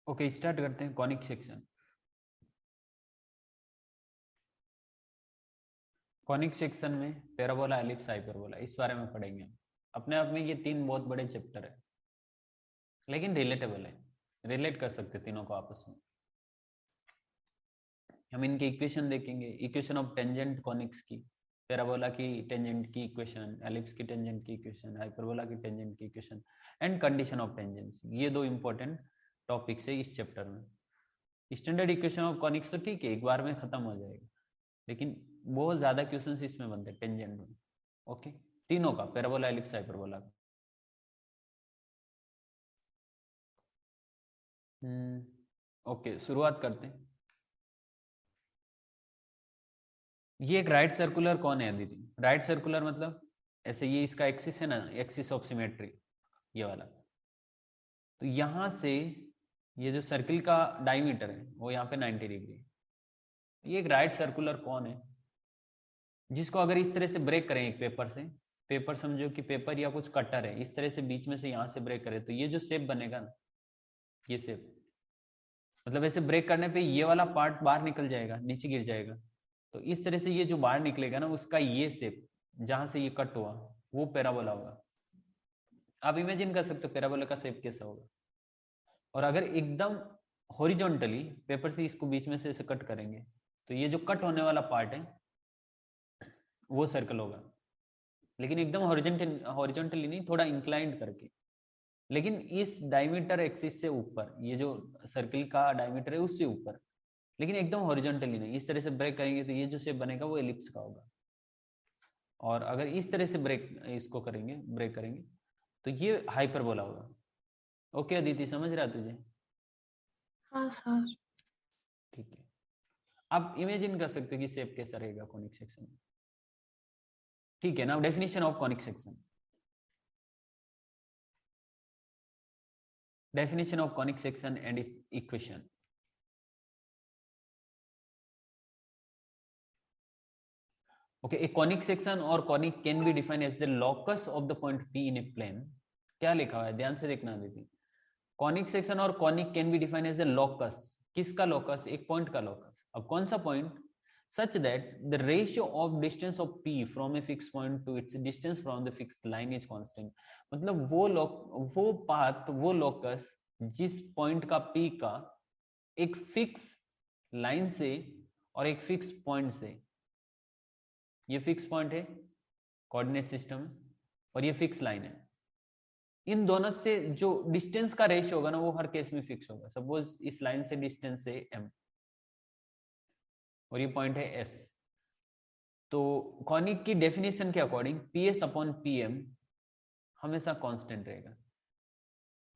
Okay, start करते हैं conic section. Conic section में पैराबोला, एलिप्स, हाइपरबोला, इस बारे में पढ़ेंगे। अपने आप में ये तीन बहुत बड़े चैप्टर है, लेकिन रिलेटेबल है, रिलेट कर सकते तीनों को आपस में। हम इनके इक्वेशन देखेंगे, इक्वेशन ऑफ टेंजेंट कॉनिक्स की, पैराबोला की टेंजेंट की इक्वेशन, एलिप्स की टेंजेंट की इक्वेशन, हाइपरबोला की टेंजेंट की equation, and condition of tangency. ये दो इंपॉर्टेंट टॉपिक्स है इस चैप्टर में। स्टैंडर्ड इक्वेशन ऑफ कॉनिक्स तो ठीक है, एक बार में खत्म हो जाएगा, लेकिन बहुत ज्यादा क्वेश्चंस इसमें बनते हैं टेंजेंट में। ओके, तीनों का, पैराबोला, एलिप्स, हाइपरबोला का। ओके, शुरुआत करते हैं। ये एक राइट सर्कुलर कौन है दीदी? राइट सर्कुलर मतलब ऐसे, ये इसका एक्सिस है ना, एक्सिस ऑफ सिमेट्री, ये वाला। तो यहां से ये जो सर्किल का डायमीटर है वो यहाँ पे 90 डिग्री है। ये एक राइट सर्कुलर कौन है, जिसको अगर इस तरह से ब्रेक करें एक पेपर से, पेपर समझो कि पेपर या कुछ कटर है, इस तरह से बीच में से यहाँ से ब्रेक करें तो ये जो शेप बनेगा ना, ये शेप, मतलब ऐसे ब्रेक करने पे ये वाला पार्ट बाहर निकल जाएगा, नीचे गिर जाएगा। तो इस तरह से ये जो बाहर निकलेगा ना, उसका ये शेप जहां से ये कट हुआ, वो पैराबोला होगा। आप इमेजिन कर सकते हो पैराबोला का शेप कैसा होगा। और अगर एकदम हॉरिजॉन्टली पेपर से इसको बीच में से ऐसे कट करेंगे, तो ये जो कट होने वाला पार्ट है वो सर्कल होगा, लेकिन एकदम हॉरिजॉन्टली नहीं, थोड़ा इंक्लाइंड करके। लेकिन इस डायमीटर एक्सिस से ऊपर, ये जो सर्किल का डायमीटर है उससे ऊपर, लेकिन एकदम हॉरिजॉन्टली नहीं। इस तरह से ब्रेक करेंगे तो ये जो शेप बनेगा वो एलिप्स का होगा। और अगर इस तरह से ब्रेक इसको करेंगे, ब्रेक करेंगे, तो ये हाइपरबोला होगा। ओके अदिति, समझ रहा है तुझे? हाँ सर। ठीक है, आप इमेजिन कर सकते हो कि शेप कैसा रहेगा कॉनिक सेक्शन में। ठीक है ना, definition of conic section. Definition of conic section and equation. Okay, a conic section और conic can be defined as the locus of the point P in a plane. क्या लिखा हुआ है, ध्यान से देखना दीदी। कॉनिक सेक्शन और conic can be defined as the locus. किसका लोकस? एक पॉइंट का लोकस। अब कौन सा point? such that the ratio of distance of p from a fixed point to its distance from the fixed line is constant। मतलब वो path, वो locus जिस पॉइंट का p का एक फिक्स लाइन से और एक फिक्स पॉइंट से, ये फिक्स पॉइंट है कोऑर्डिनेट सिस्टम, और ये फिक्स लाइन है, इन दोनों से जो डिस्टेंस का रेशियो होगा ना, वो हर केस में फिक्स होगा। सपोज इस लाइन से डिस्टेंस है m और ये पॉइंट है s, तो कॉनिक की डेफिनेशन के अकॉर्डिंग PS अपॉन PM हमेशा कांस्टेंट रहेगा।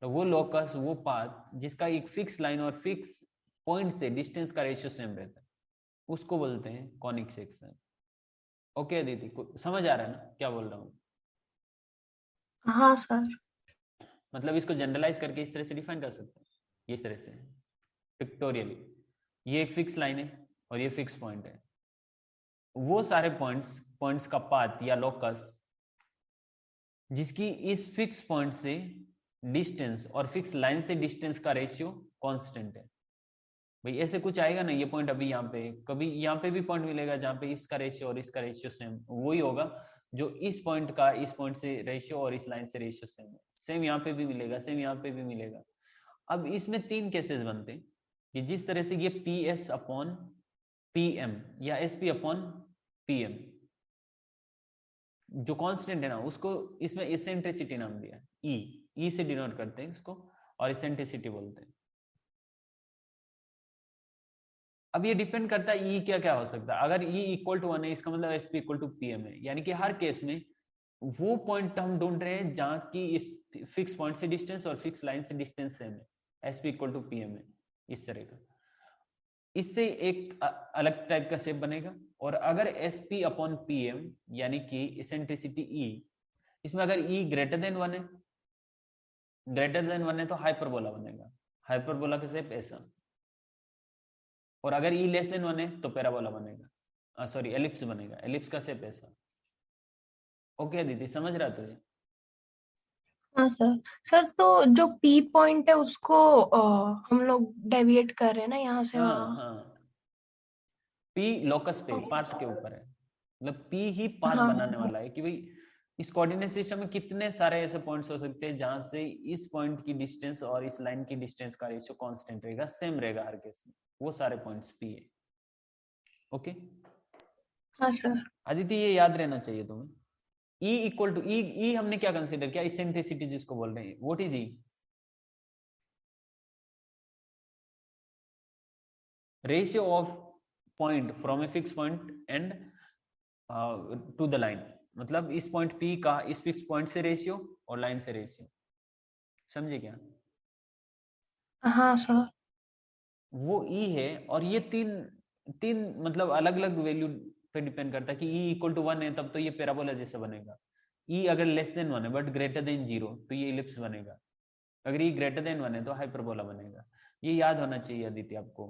तो वो लोकस, वो पाथ जिसका एक फिक्स लाइन और फिक्स पॉइंट से डिस्टेंस का रेशियो सेम रहता है, उसको बोलते हैं कॉनिक सेक्शन। ओके दीदी, समझ आ रहा है ना क्या बोल रहा हूँ? हाँ सर। मतलब इसको जनरलाइज करके इस तरह से डिफाइन कर सकते हैं, इस तरह से पिक्टोरियली। ये एक फिक्स लाइन है और ये फिक्स पॉइंट है। वो सारे पॉइंट्स, पॉइंट्स का पाथ या लोकस जिसकी इस फिक्स पॉइंट से डिस्टेंस और फिक्स लाइन से डिस्टेंस का रेशियो कांस्टेंट है। भाई ऐसे कुछ आएगा ना, ये पॉइंट अभी यहाँ पे, कभी यहाँ पे भी पॉइंट मिलेगा जहाँ पे इसका रेशियो और इसका रेशियो सेम वही होगा, जो इस पॉइंट का इस पॉइंट से रेशियो और इस लाइन से रेशियो सेम है। सेम यहाँ पे भी मिलेगा, सेम यहाँ पे भी मिलेगा। अब इसमें तीन केसेस बनते हैं कि जिस तरह से ये PS अपॉन PM या SP अपॉन PM जो कांस्टेंट है ना, उसको इसमें इसेंट्रिसिटी नाम दिया, ई से डिनोट करते हैं इसको, और इसेंट्रिसिटी बोलते हैं। अब ये डिपेंड करता है ई क्या क्या हो सकता है। अगर ई इक्वल टू 1 है, इसका मतलब SP इक्वल टू PM है, यानी कि हर केस में वो पॉइंट हम ढूंढ रहे हैं जहां की इस फिक्स पॉइंट से डिस्टेंस और फिक्स लाइन से डिस्टेंस सेम है, SP इक्वल टू PM है, इस तरह का। इससे एक अलग टाइप का शेप बनेगा। और अगर SP अपॉन PM यानी कि इसेंट्रिसिटी ई, इसमें अगर ई ग्रेटर देन 1 है, ग्रेटर देन 1 है तो हाइपरबोला बनेगा, हाइपरबोला का शेप ऐसा। और अगर ई लेस देन 1 है तो पैराबोला बनेगा, सॉरी एलिप्स बनेगा, एलिप्स का शेप ऐसा। ओके दीदी, समझ रहा तुझे? हाँ सर। सर तो जो पी पॉइंट है उसको हम लोग डेविएट कर रहे हैं ना यहाँ से हाँ वहाँ। हाँ, पी लोकस पे ओके पाथ के सर। ऊपर है, मतलब पी ही पाथ हाँ बनाने वाला है कि भाई इस कोऑर्डिनेट सिस्टम में कितने सारे ऐसे पॉइंट्स हो सकते हैं जहां से इस पॉइंट की डिस्टेंस और इस लाइन की डिस्टेंस का रेशियो कांस्टेंट रहेगा, सेम रहेगा हर केस में, वो सारे पॉइंट्स पी है। ओके हाँ सर। आदित्य, ये याद रहना चाहिए तुम्हें। E equal to E, E हमने क्या कंसीडर किया, इसेंट्रिसिटी जिसको बोल रहे हैं, what is E? Ratio of point from a fix point and to the line, मतलब इस पॉइंट P का इस फिक्स पॉइंट से रेशियो और लाइन से रेशियो, समझे क्या? हाँ सर। वो E है, और ये तीन तीन मतलब अलग अलग वैल्यू पे डिपेंड करता है कि E इक्वल टू 1 है तब तो ये पैराबोला जैसे बनेगा, E अगर लेस देन 1 है बट ग्रेटर देन 0 तो ये इलिप्स बनेगा, अगर E ग्रेटर देन 1 है तो हाइपरबोला बनेगा। ये याद होना चाहिए आदित्य आपको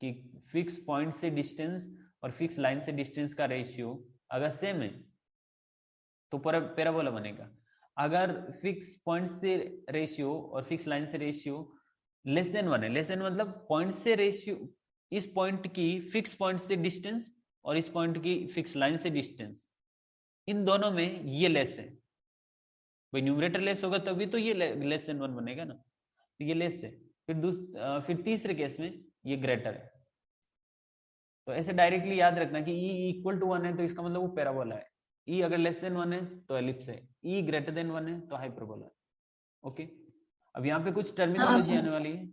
कि फिक्स पॉइंट से डिस्टेंस और फिक्स लाइन से डिस्टेंस का रेशियो अगर सेम है तो पैराबोला बनेगा, अगर फिक्स पॉइंट से रेशियो और फिक्स लाइन से रेशियो लेस देन 1 है, लेस देन मतलब पॉइंट से रेशियो, इस पॉइंट की फिक्स पॉइंट से डिस्टेंस और इस पॉइंट की फिक्स लाइन से डिस्टेंस, इन दोनों में ये लेस है, भाई न्यूमरेटर लेस होगा तभी तो ये लेस देन 1 बनेगा ना, तो ये लेस है। फिर तीसरे केस में ये ग्रेटर है, तो ऐसे डायरेक्टली याद रखना कि E इक्वल टू 1 है तो इसका मतलब वो पैराबोला है, E अगर लेस देन 1 है तो एलिप्स है, E ग्रेटर देन 1 है तो हाइपरबोला है। ओके, अब यहाँ पे कुछ हाँ टर्मिनोलॉजी सर। आने वाली है,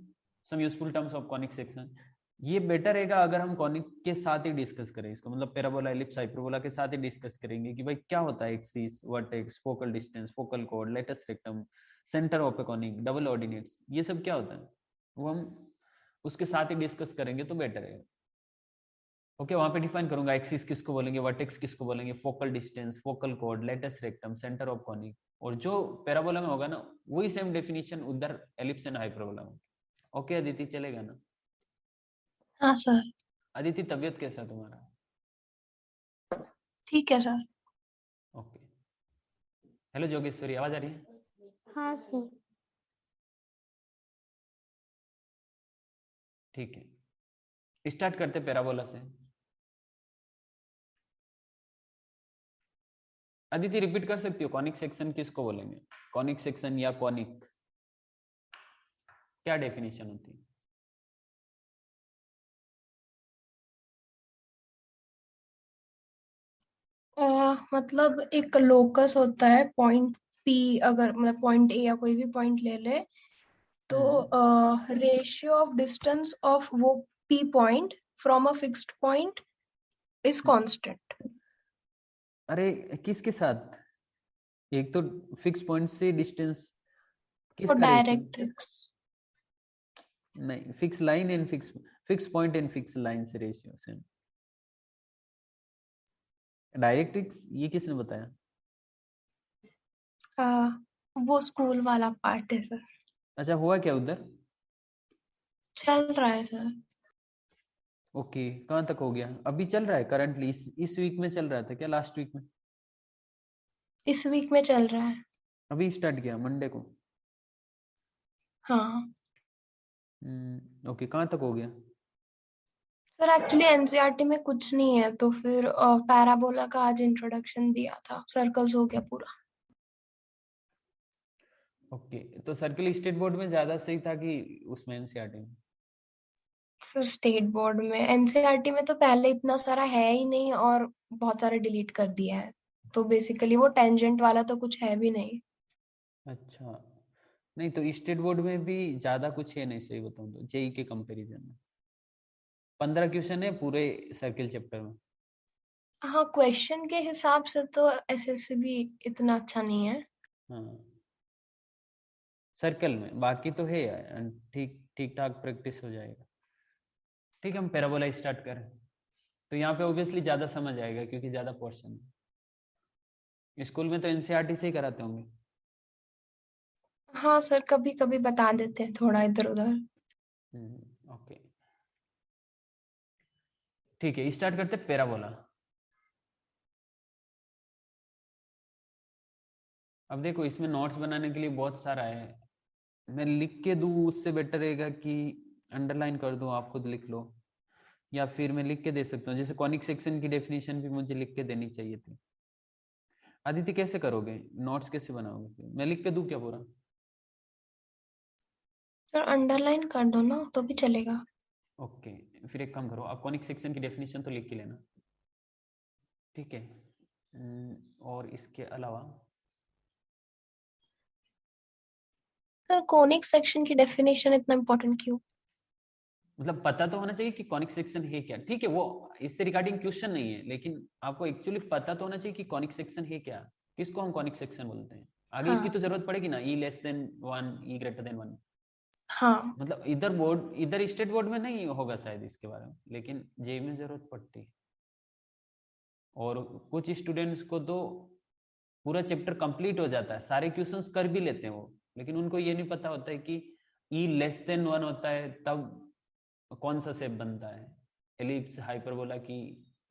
some useful terms of conic section. ये बेटर रहेगा अगर हम कॉनिक के साथ ही डिस्कस करें इसको, मतलब पैराबोला एलिप्स हाइपरबोला के साथ ही डिस्कस करेंगे कि भाई क्या होता है axis, vertex, focal distance, focal कोड, latus rectum, centre of a conic, double ordinates, ये सब क्या होता है वो हम उसके साथ ही डिस्कस करेंगे तो बेटर है। ओके, वहां पे डिफाइन करूंगा एक्सिस किसको बोलेंगे, वर्टेक्स किसको बोलेंगे, फोकल डिस्टेंस, फोकल कोड, latus rectum, centre of conic, और जो पैराबोला में होगा ना वही सेम डेफिनेशन उधर एलिप्स एंड हाइपरबोला में। ओके अदिति, चलेगा ना? हाँ सर। अदिति, तबीयत कैसा है तुम्हारा? ठीक है सर। ओके, हेलो जोगेश्वरी, आवाज आ रही है? हाँ सर। ठीक है, स्टार्ट करते पैराबोला से। अदिति रिपीट कर सकती हो, कॉनिक सेक्शन किसको बोलेंगे, कॉनिक सेक्शन या कॉनिक, क्या डेफिनेशन होती है? मतलब एक लोकस होता है पॉइंट पी, अगर मतलब पॉइंट ए या कोई भी पॉइंट ले ले तो रेशियो ऑफ डिस्टेंस ऑफ वो P point from a fixed point is constant. अरे किसके साथ, एक तो फिक्स पॉइंट से डिस्टेंस, और किसका रेशियो? डायरेक्ट्रिक्स। नहीं, fix line and fix point and fix line से रेशियो सेम। डायरेक्ट्रिक्स ये किसने बताया? वो स्कूल वाला पार्ट है सर। अच्छा, हुआ क्या उधर? चल रहा है सर। ओके, कहाँ तक हो गया, अभी चल रहा है करंटली, इस वीक में चल रहा था क्या, लास्ट वीक में? इस वीक में चल रहा है। अभी स्टार्ट किया मंडे को? हाँ ओके, कहाँ तक हो गया? सर, एक्चुअली एनसीईआरटी में कुछ नहीं है तो फिर पैराबोला का आज इंट्रोडक्शन दिया था, सर्कल्स हो गया पूरा। ओके, तो सर्किल स्टेट बोर्ड में ज्यादा सही था कि उसमें एनसीईआरटी में? सर स्टेट बोर्ड में, एनसीईआरटी में तो पहले इतना सारा है ही नहीं और बहुत सारा डिलीट कर दिया है, तो बेसिकली वो टेंजेंट वाला तो कुछ है भी नहीं। अच्छा, नहीं तो स्टेट बोर्ड में भी ज्यादा कुछ है नहीं, सही बताऊं तो जेई के कंपैरिजन में 15 क्वेश्चन है पूरे सर्किल चैप्टर में। हाँ, क्वेश्चन के हिसाब से तो एसएससी भी इतना अच्छा नहीं है। हाँ, सर्कल में बाकी तो है यार, ठीक ठीक ठाक प्रैक्टिस हो जाएगा। ठीक है, हम पैराबोला स्टार्ट करें, तो यहाँ पे ऑब्वियसली ज्यादा समझ आएगा क्योंकि ज्यादा पोर्शन है, स्कूल में तो एनसीईआरटी से ही कराते होंगे। हाँ सर, कभी कभी बता देते हैं थोड़ा इधर उधर। ओके, ठीक है, स्टार्ट करते पैराबोला। अब देखो इसमें नोट्स बनाने के लिए बहुत सारा है, मैं लिख के दूं उससे बेटर रहेगा कि अंडरलाइन कर दूं, आप खुद लिख लो, या फिर मैं लिख के दे सकता हूँ, जैसे कॉनिक सेक्शन की डेफिनेशन भी मुझे लिख के देनी चाहिए थी। आदित्य कैसे करोगे, नोट्स कैसे बनाओगे, मैं लिख के दूं क्या पूरा? सर अंडरलाइन कर दो ना तो भी चलेगा। ओके, फिर एक काम करो, आप कॉनिक सेक्शन की डेफिनेशन तो लिख के लेना, ठीक है। और इसके अलावा सर कोनिक सेक्शन की डेफिनेशन इतना इम्पोर्टेंट क्यों? मतलब पता तो होना चाहिए कि कॉनिक सेक्शन है क्या, ठीक है, वो इससे रिगार्डिंग क्वेश्चन नहीं है, लेकिन आपको एक्चुअली पता तो होना चाहिए कि कॉनिक सेक्शन है क्या, किसको हम कॉनिक सेक्शन बोलते हैं। आगे इसकी हाँ तो जरूरत पड़ेगी ना, ई लेस देन 1, ई ग्रेटर देन 1। हाँ। मतलब इधर बोर्ड, इधर स्टेट बोर्ड में नहीं होगा शायद इसके बारे में, लेकिन जेई में जरूरत पड़ती है। और कुछ स्टूडेंट्स को तो पूरा चैप्टर कंप्लीट हो जाता है, सारे क्वेश्चंस कर भी लेते हैं वो, लेकिन उनको ये नहीं पता होता है कि ई लेस देन 1 होता है तब कौन सा शेप बनता है, एलिप्स, हाइपरबोला की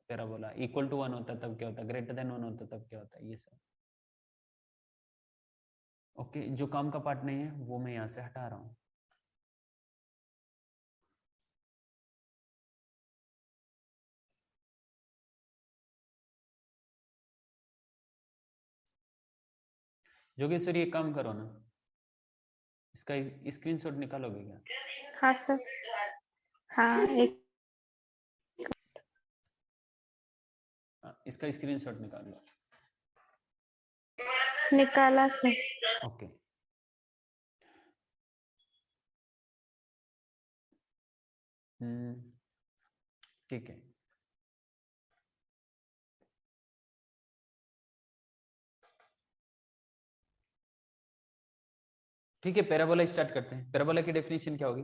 पैराबोला, इक्वल टू 1 होता है तब क्या होता है, ग्रेटर देन 1 होता है तब क्या होता है, ये सब। ओके, जो काम का पार्ट नहीं है वो मैं यहाँ से हटा रहा हूँ। जोगेश्वरी एक काम करो ना, इसका स्क्रीनशॉट निकालोगे क्या? हाँ सर। हाँ एक इसका स्क्रीनशॉट निकाल लो। निकाला सर। ओके, ठीक है। ठीक है, पैराबोला स्टार्ट करते हैं। पैराबोला की डेफिनेशन क्या होगी?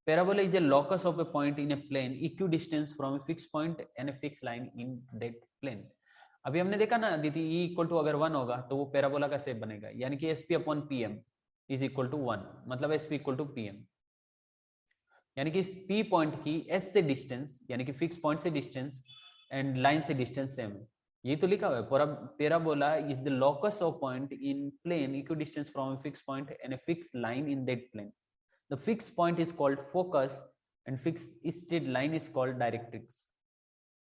Parabola is a locus of a point in a plane equidistance from a fix point and a fix line in that plane. अभी हमने देखा ना दीदी, ई इक्वल टू अगर 1 होगा तो वो पैराबोला का शेप बनेगा, यानी कि S P upon P M is equal to 1, मतलब S P equal to P M, यानी कि इस पी पॉइंट की एस से डिस्टेंस, यानी कि फिक्स पॉइंट से डिस्टेंस एंड लाइन से डिस्टेंस सेम है। ये तो लिखा हुआ है, parabola is the locus of point in plane equidistance from a fix point and a fix line in that plane. The fix point is called focus and fix straight line is called directrix.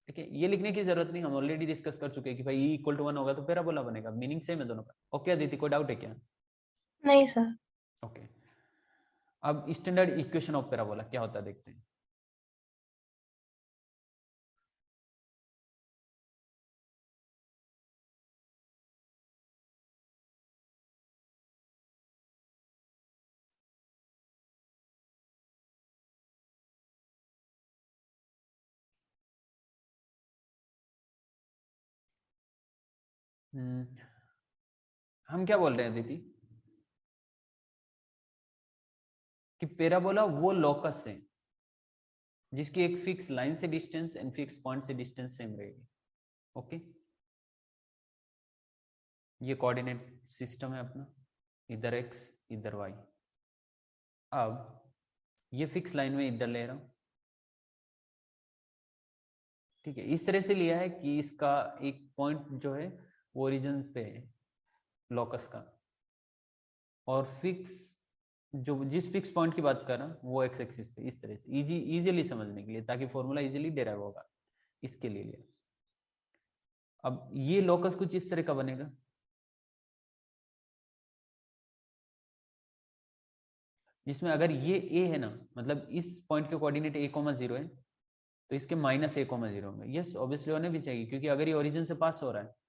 ठीक है, ये लिखने की जरूरत नहीं, हम already discuss कर चुके हैं कि भाई ई इक्वल टू 1 होगा तो पैराबोला बनेगा, मीनिंग सेम है दोनों का। ओके अदिति, कोई डाउट है क्या? नहीं सर। ओके, अब स्टैंडर्ड इक्वेशन ऑफ पैराबोला क्या होता है देखते हैं। हम क्या बोल रहे हैं दीदी कि पैराबोला वो लोकस है जिसकी एक फिक्स लाइन से डिस्टेंस एंड फिक्स पॉइंट से डिस्टेंस सेम रहेगी। ओके, ये कोऑर्डिनेट सिस्टम है अपना, इधर एक्स इधर वाई। अब ये फिक्स लाइन में इधर ले रहा हूं, ठीक है, इस तरह से लिया है कि इसका एक पॉइंट जो है वो ओरिजिन पे है लोकस का, और फिक्स जो जिस फिक्स पॉइंट की बात कर रहा हूं वो एक्स एक्सिस पे, इस तरह से इजीली समझने के लिए, ताकि फॉर्मूला इजीली डेराइव होगा, इसके लिए लिया। अब ये लोकस कुछ इस तरह का बनेगा, जिसमें अगर ये ए है ना, मतलब इस पॉइंट के कोऑर्डिनेट ए कोमा 0 है, तो इसके माइनस ए कोमा 0 होंगे। यस, ऑब्वियसली होने भी चाहिए, क्योंकि अगर ये ओरिजिन से पास हो रहा है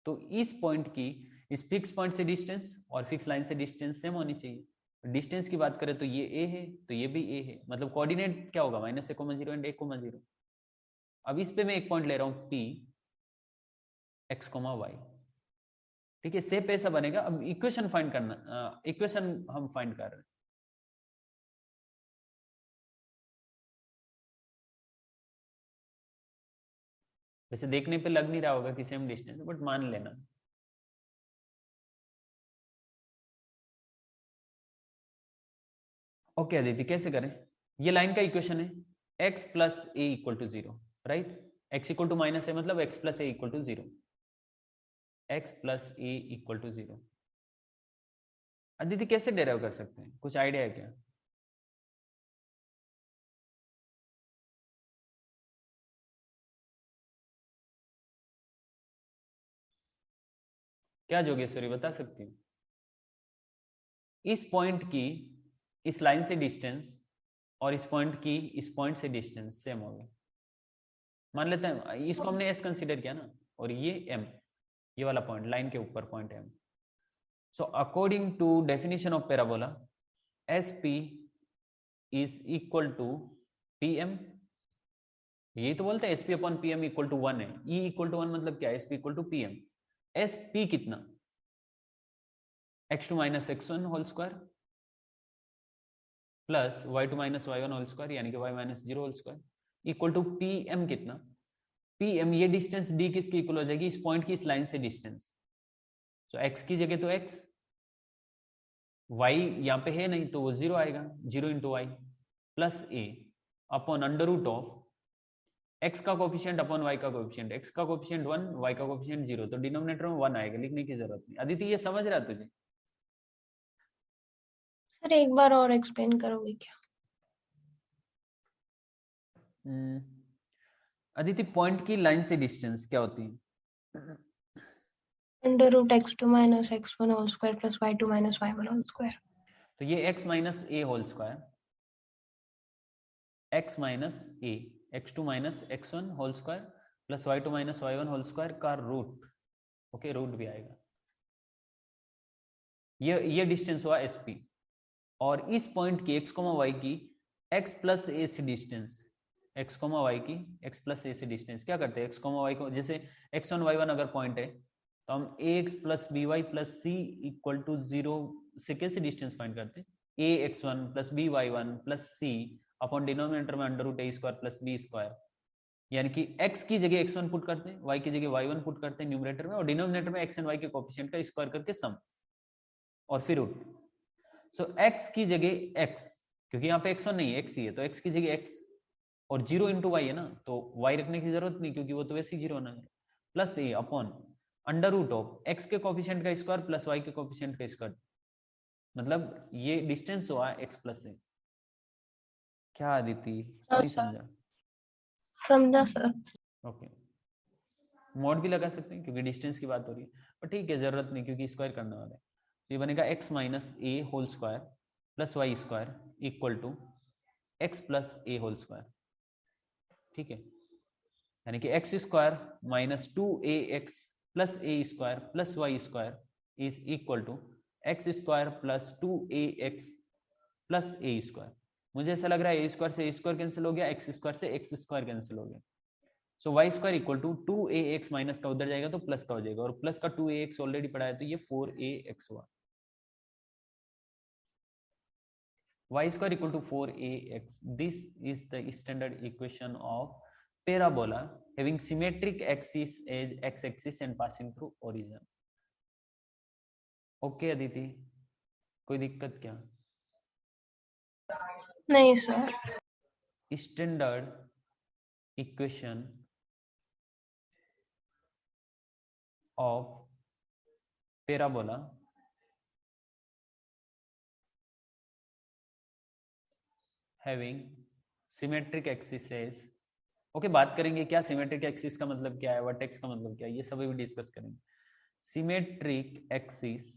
तो इस पॉइंट की इस फिक्स पॉइंट से डिस्टेंस और फिक्स लाइन से डिस्टेंस सेम होनी चाहिए। डिस्टेंस की बात करें तो ये ए है तो ये भी ए है, मतलब कोऑर्डिनेट क्या होगा, minus a comma 0 and a comma 0। अब इस पे मैं एक पॉइंट ले रहा हूं पी एक्स कोमा वाई, ठीक है, सेप ऐसा बनेगा। अब इक्वेशन फाइंड करना, इक्वेशन हम फाइंड कर रहे हैं। वैसे देखने पे लग नहीं रहा होगा कि सेम डिस्टेंस, बट मान लेना। ओके अदिति, कैसे करें? ये लाइन का इक्वेशन है x plus a equal to 0, right? x equal to minus a मतलब x plus a equal to 0, x plus a equal to 0। Aditi कैसे डेराइव कर सकते हैं, कुछ आइडिया है क्या? क्या जोगेश्वरी बता सकती हूँ? इस पॉइंट की इस लाइन से डिस्टेंस और इस पॉइंट की इस पॉइंट से डिस्टेंस सेम होगी। मान लेते हैं इसको हमने एस कंसीडर किया ना, और ये एम, ये वाला पॉइंट लाइन के ऊपर point M. So according to definition of parabola, S P is equal to P M. यही तो बोलते हैं S P upon P M equal to 1 है। ई इक्वल टू 1 मतलब क्या है? S P equal to P M. S P कितना? x2 minus x1 whole square plus y2 minus y1 whole square, यानी कि y minus 0 whole square, equal to P M कितना? P M, ये distance D किसकी equal हो जाएगी? इस point की इस लाइन से डिस्टेंस। तो x की जगह तो x, y यहाँ पे है नहीं तो वो 0 आएगा, 0 into Y plus a upon under root of x का कोफिशिएंट अपॉन y का कोफिशिएंट। x का कोफिशिएंट 1, y का कोफिशिएंट 0, तो डिनोमिनेटर में 1 आएगा, लिखने की जरूरत नहीं। अदिति ये समझ रहा है तुझे? सर एक बार और एक्सप्लेन करोगे क्या? अदिति पॉइंट की लाइन से डिस्टेंस क्या होती है? Under root x2 minus x1 whole square plus y2 minus y1 whole square. तो ये x minus a whole square, x minus a, x2 minus x1 whole square plus y2 minus y1 whole square का root. Okay, root भी आएगा। ये distance हुआ S P. और इस point की x, y की x प्लस ए से डिस्टेंस, x, y की x प्लस ए से डिस्टेंस क्या करते हैं? x, y को, जैसे x1 y1 अगर पॉइंट है तो हम ax plus by plus c equal to 0 से कैसे डिस्टेंस फाइंड करते हैं? ax1 plus by1 plus c upon denominator में under root a square plus B square, यानी कि x की जगह x1 पुट करते हैं, y की जगह y1 पुट करते हैं न्यूमरेटर में, और डिनोमिनेटर में x एंड y के कोफिशिएंट का स्क्वायर करके सम, और फिर रूट। सो x की जगह x, क्योंकि यहाँ पे x1 नहीं है, x ही है, तो x की जगह x, और 0 इंटू वाई है ना, तो y रखने की जरूरत नहीं क्योंकि वो तो वैसे ही 0 होना है, plus a upon under root of x के कोफिशिएंट का स्क्वायर प्लस y के कोफिशिएंट का स्क्वायर। मतलब ये डिस्टेंस हुआ x प्लस ए। क्या अदिति, नहीं समझा? समझा सर। ओके, मोड भी लगा सकते हैं क्योंकि डिस्टेंस की बात हो रही है, पर ठीक है, जरूरत नहीं क्योंकि स्क्वायर करने वाला है। तो ये बनेगा x minus a whole square plus Y square equal to x plus a whole square. ठीक है, यानी कि X square minus 2ax plus a square plus Y square is equal to X square plus 2ax plus a square. मुझे ऐसा लग रहा है ए square से ए स्क्वायर कैंसिल हो गया, एक्स स्क्वायर से एक्स स्क्वायर कैंसिल हो गया। So y square equal to 2ax minus का उधर जाएगा तो प्लस का हो जाएगा, और प्लस का 2ax ऑलरेडी पढ़ा है तो ये 4ax हुआ। y square equal to 4ax. This is the standard equation of parabola having symmetric axis as x-axis and passing through origin. Okay, Aditi, कोई दिक्कत क्या? नहीं sir. Standard equation of parabola having symmetric axis as, okay बात करेंगे क्या symmetric axis का मतलब क्या है, वर्टेक्स का मतलब क्या है, ये सब भी डिस्कस करेंगे। Symmetric axis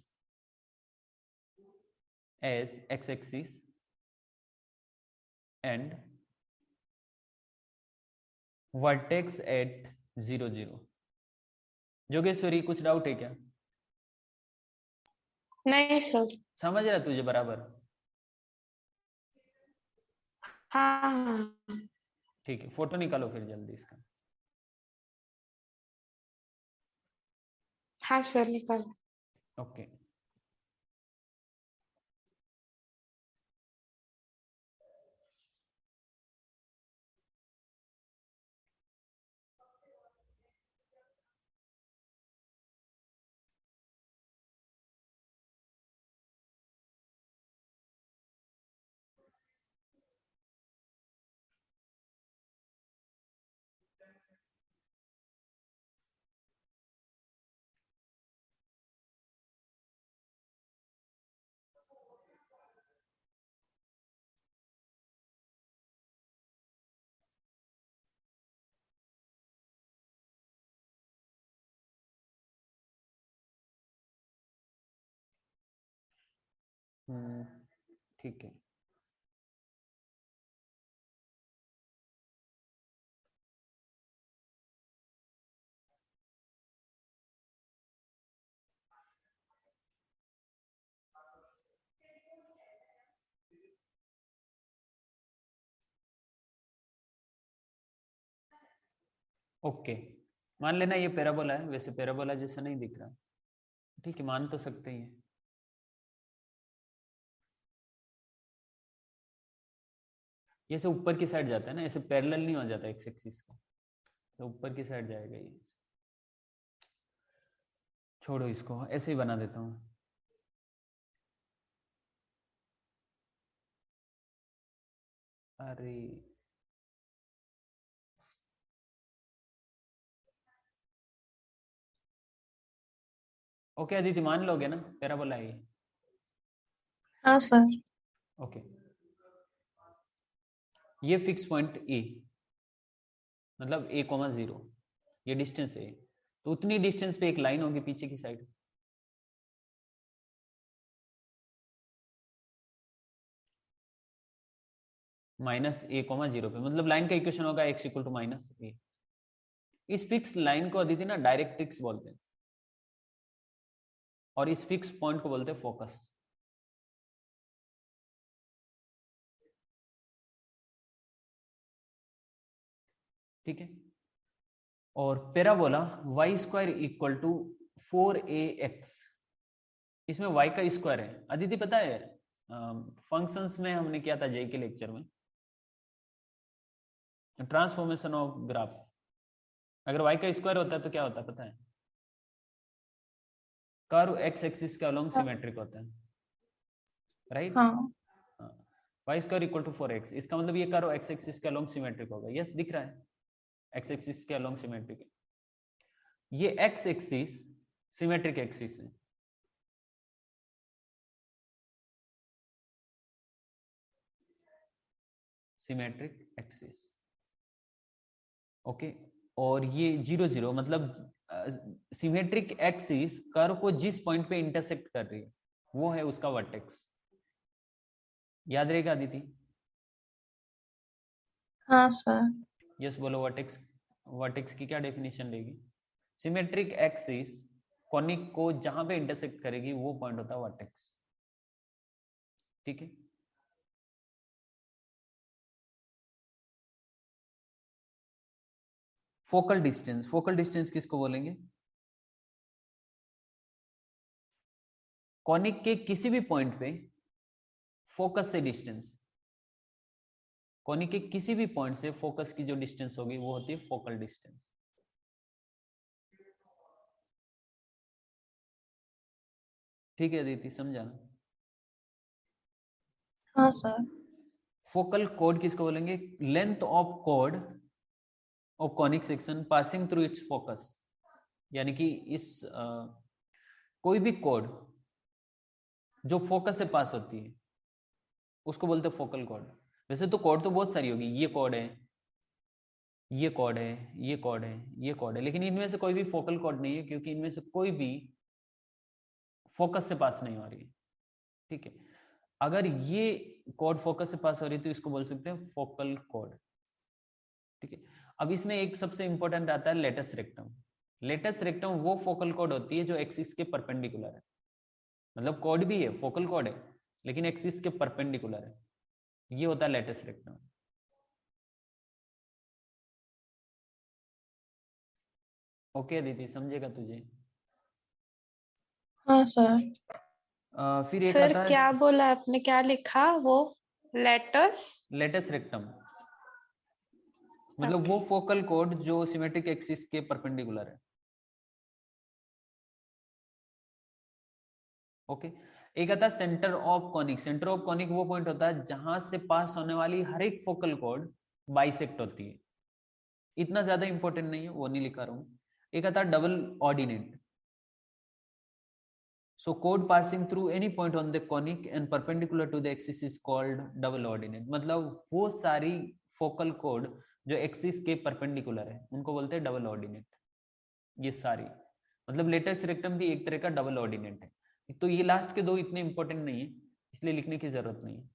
as X axis and vertex at 0 0। Jogeshwari कुछ डाउट है क्या? नहीं सर। समझ रहा तुझे बराबर? हाँ। ठीक है, फोटो निकालो फिर जल्दी इसका। हाँ सर निकाल। ओके। ठीक है। ओके, मान लेना ये पैराबोला है, वैसे पैराबोला जैसा नहीं दिख रहा, ठीक है, मान तो सकते ही हैं। ये से ऊपर की साइड जाता है ना, ऐसे पैरेलल नहीं हो जाता एक्स एक्सिस का, तो ऊपर की साइड जाएगा ये। छोड़ो इसको, ऐसे ही बना देता हूँ। अरे ओके अदिति, मान लोगे ना पैराबोला है ये? हाँ सर। ओके, ये फिक्स पॉइंट ए, मतलब a, 0, ये डिस्टेंस है, तो उतनी डिस्टेंस पे एक लाइन होगी पीछे की साइड, -a, 0 पे, मतलब लाइन का इक्वेशन होगा x = -a। इस फिक्स लाइन को अदिति ना डायरेक्ट्रिक्स बोलते हैं, और इस फिक्स पॉइंट को बोलते हैं फोकस। ठीक है, और पैराबोला y² = 4ax, इसमें y का स्क्वायर है। अदिति पता है फंक्शंस में हमने किया था जे के लेक्चर में, ट्रांसफॉर्मेशन ऑफ ग्राफ, अगर y का स्क्वायर होता है तो क्या होता है पता है? कर्व x एक्सिस के अलोंग सिमेट्रिक होता है, राइट? हाँ y² = 4x, इसका मतलब ये कर्व x एक्सिस के अलोंग सिमेट्रिक होगा। यस, दिख रहा है, x एक्सिस के अलोंग सिमेट्रिक है। ये x एक्सिस सिमेट्रिक एक्सिस है, सिमेट्रिक एक्सिस। ओके, और ये 0 0 मतलब सिमेट्रिक एक्सिस कर्व को जिस पॉइंट पे इंटरसेक्ट कर रही है वो है उसका वर्टेक्स। याद रहेगा अदिति? हाँ सर। यस बोलो, वर्टेक्स, वर्टेक्स की क्या डेफिनेशन रहेगी? सिमेट्रिक एक्सिस कॉनिक को जहां पे इंटरसेक्ट करेगी वो पॉइंट होता है वर्टेक्स। ठीक है, फोकल डिस्टेंस, फोकल डिस्टेंस किसको बोलेंगे? कॉनिक के किसी भी पॉइंट पे फोकस से डिस्टेंस, कॉनिक के किसी भी पॉइंट से फोकस की जो डिस्टेंस होगी वो होती है फोकल डिस्टेंस। ठीक है अदिति, समझा ना? हाँ सर। फोकल कोड किसको बोलेंगे? Length of code of conic section passing through it's focus, यानी कि इस कोई भी कोड जो फोकस से पास होती है उसको बोलते हैं फोकल कोड। वैसे तो कोड तो बहुत सारी होगी, ये कोड है, ये कोड है, ये कोड है, ये कोड है, लेकिन इनमें से कोई भी फोकल कोड नहीं है, क्योंकि इनमें से कोई भी फोकस से पास नहीं हो रही है। ठीक है, अगर ये कोड फोकस से पास हो रही है तो इसको बोल सकते हैं फोकल कोड। ठीक है, अब इसमें एक सबसे इंपॉर्टेंट आता है लेटस रेक्टम। लेटस रेक्टम वो फोकल कोड होती है जो एक्सिस के परपेंडिकुलर है, मतलब कोड भी है, फोकल कोड है, लेकिन एक्सिस के परपेंडिकुलर है, ये होता है लेटस रेक्टम। ओके दीदी, समझेगा तुझे? हाँ सर। फिर एक सर आता है क्या बोला आपने, क्या लिखा वो? लेटस लेटस रेक्टम, मतलब वो फोकल कोड जो सिमेट्रिक एक्सिस के परपेंडिकुलर है। ओके, एक आता है centre of conic. Centre of conic वो पॉइंट होता है जहां से पास होने वाली हर एक फोकल कोड बाइसेक्ट होती है। इतना ज्यादा इंपॉर्टेंट नहीं है, वो नहीं लिखा रहा हूं। एक आता है double ordinate. So chord passing through any point on the conic and perpendicular to the axis is called double ordinate। मतलब वो सारी फोकल कोड जो एक्सिस के परपेंडिकुलर है उनको बोलते हैं डबल ऑर्डिनेट। ये सारी, मतलब लेटस रेक्टम भी एक तरह का डबल ऑर्डिनेट है। तो ये लास्ट के दो इतने इंपॉर्टेंट नहीं है, इसलिए लिखने की जरूरत नहीं है।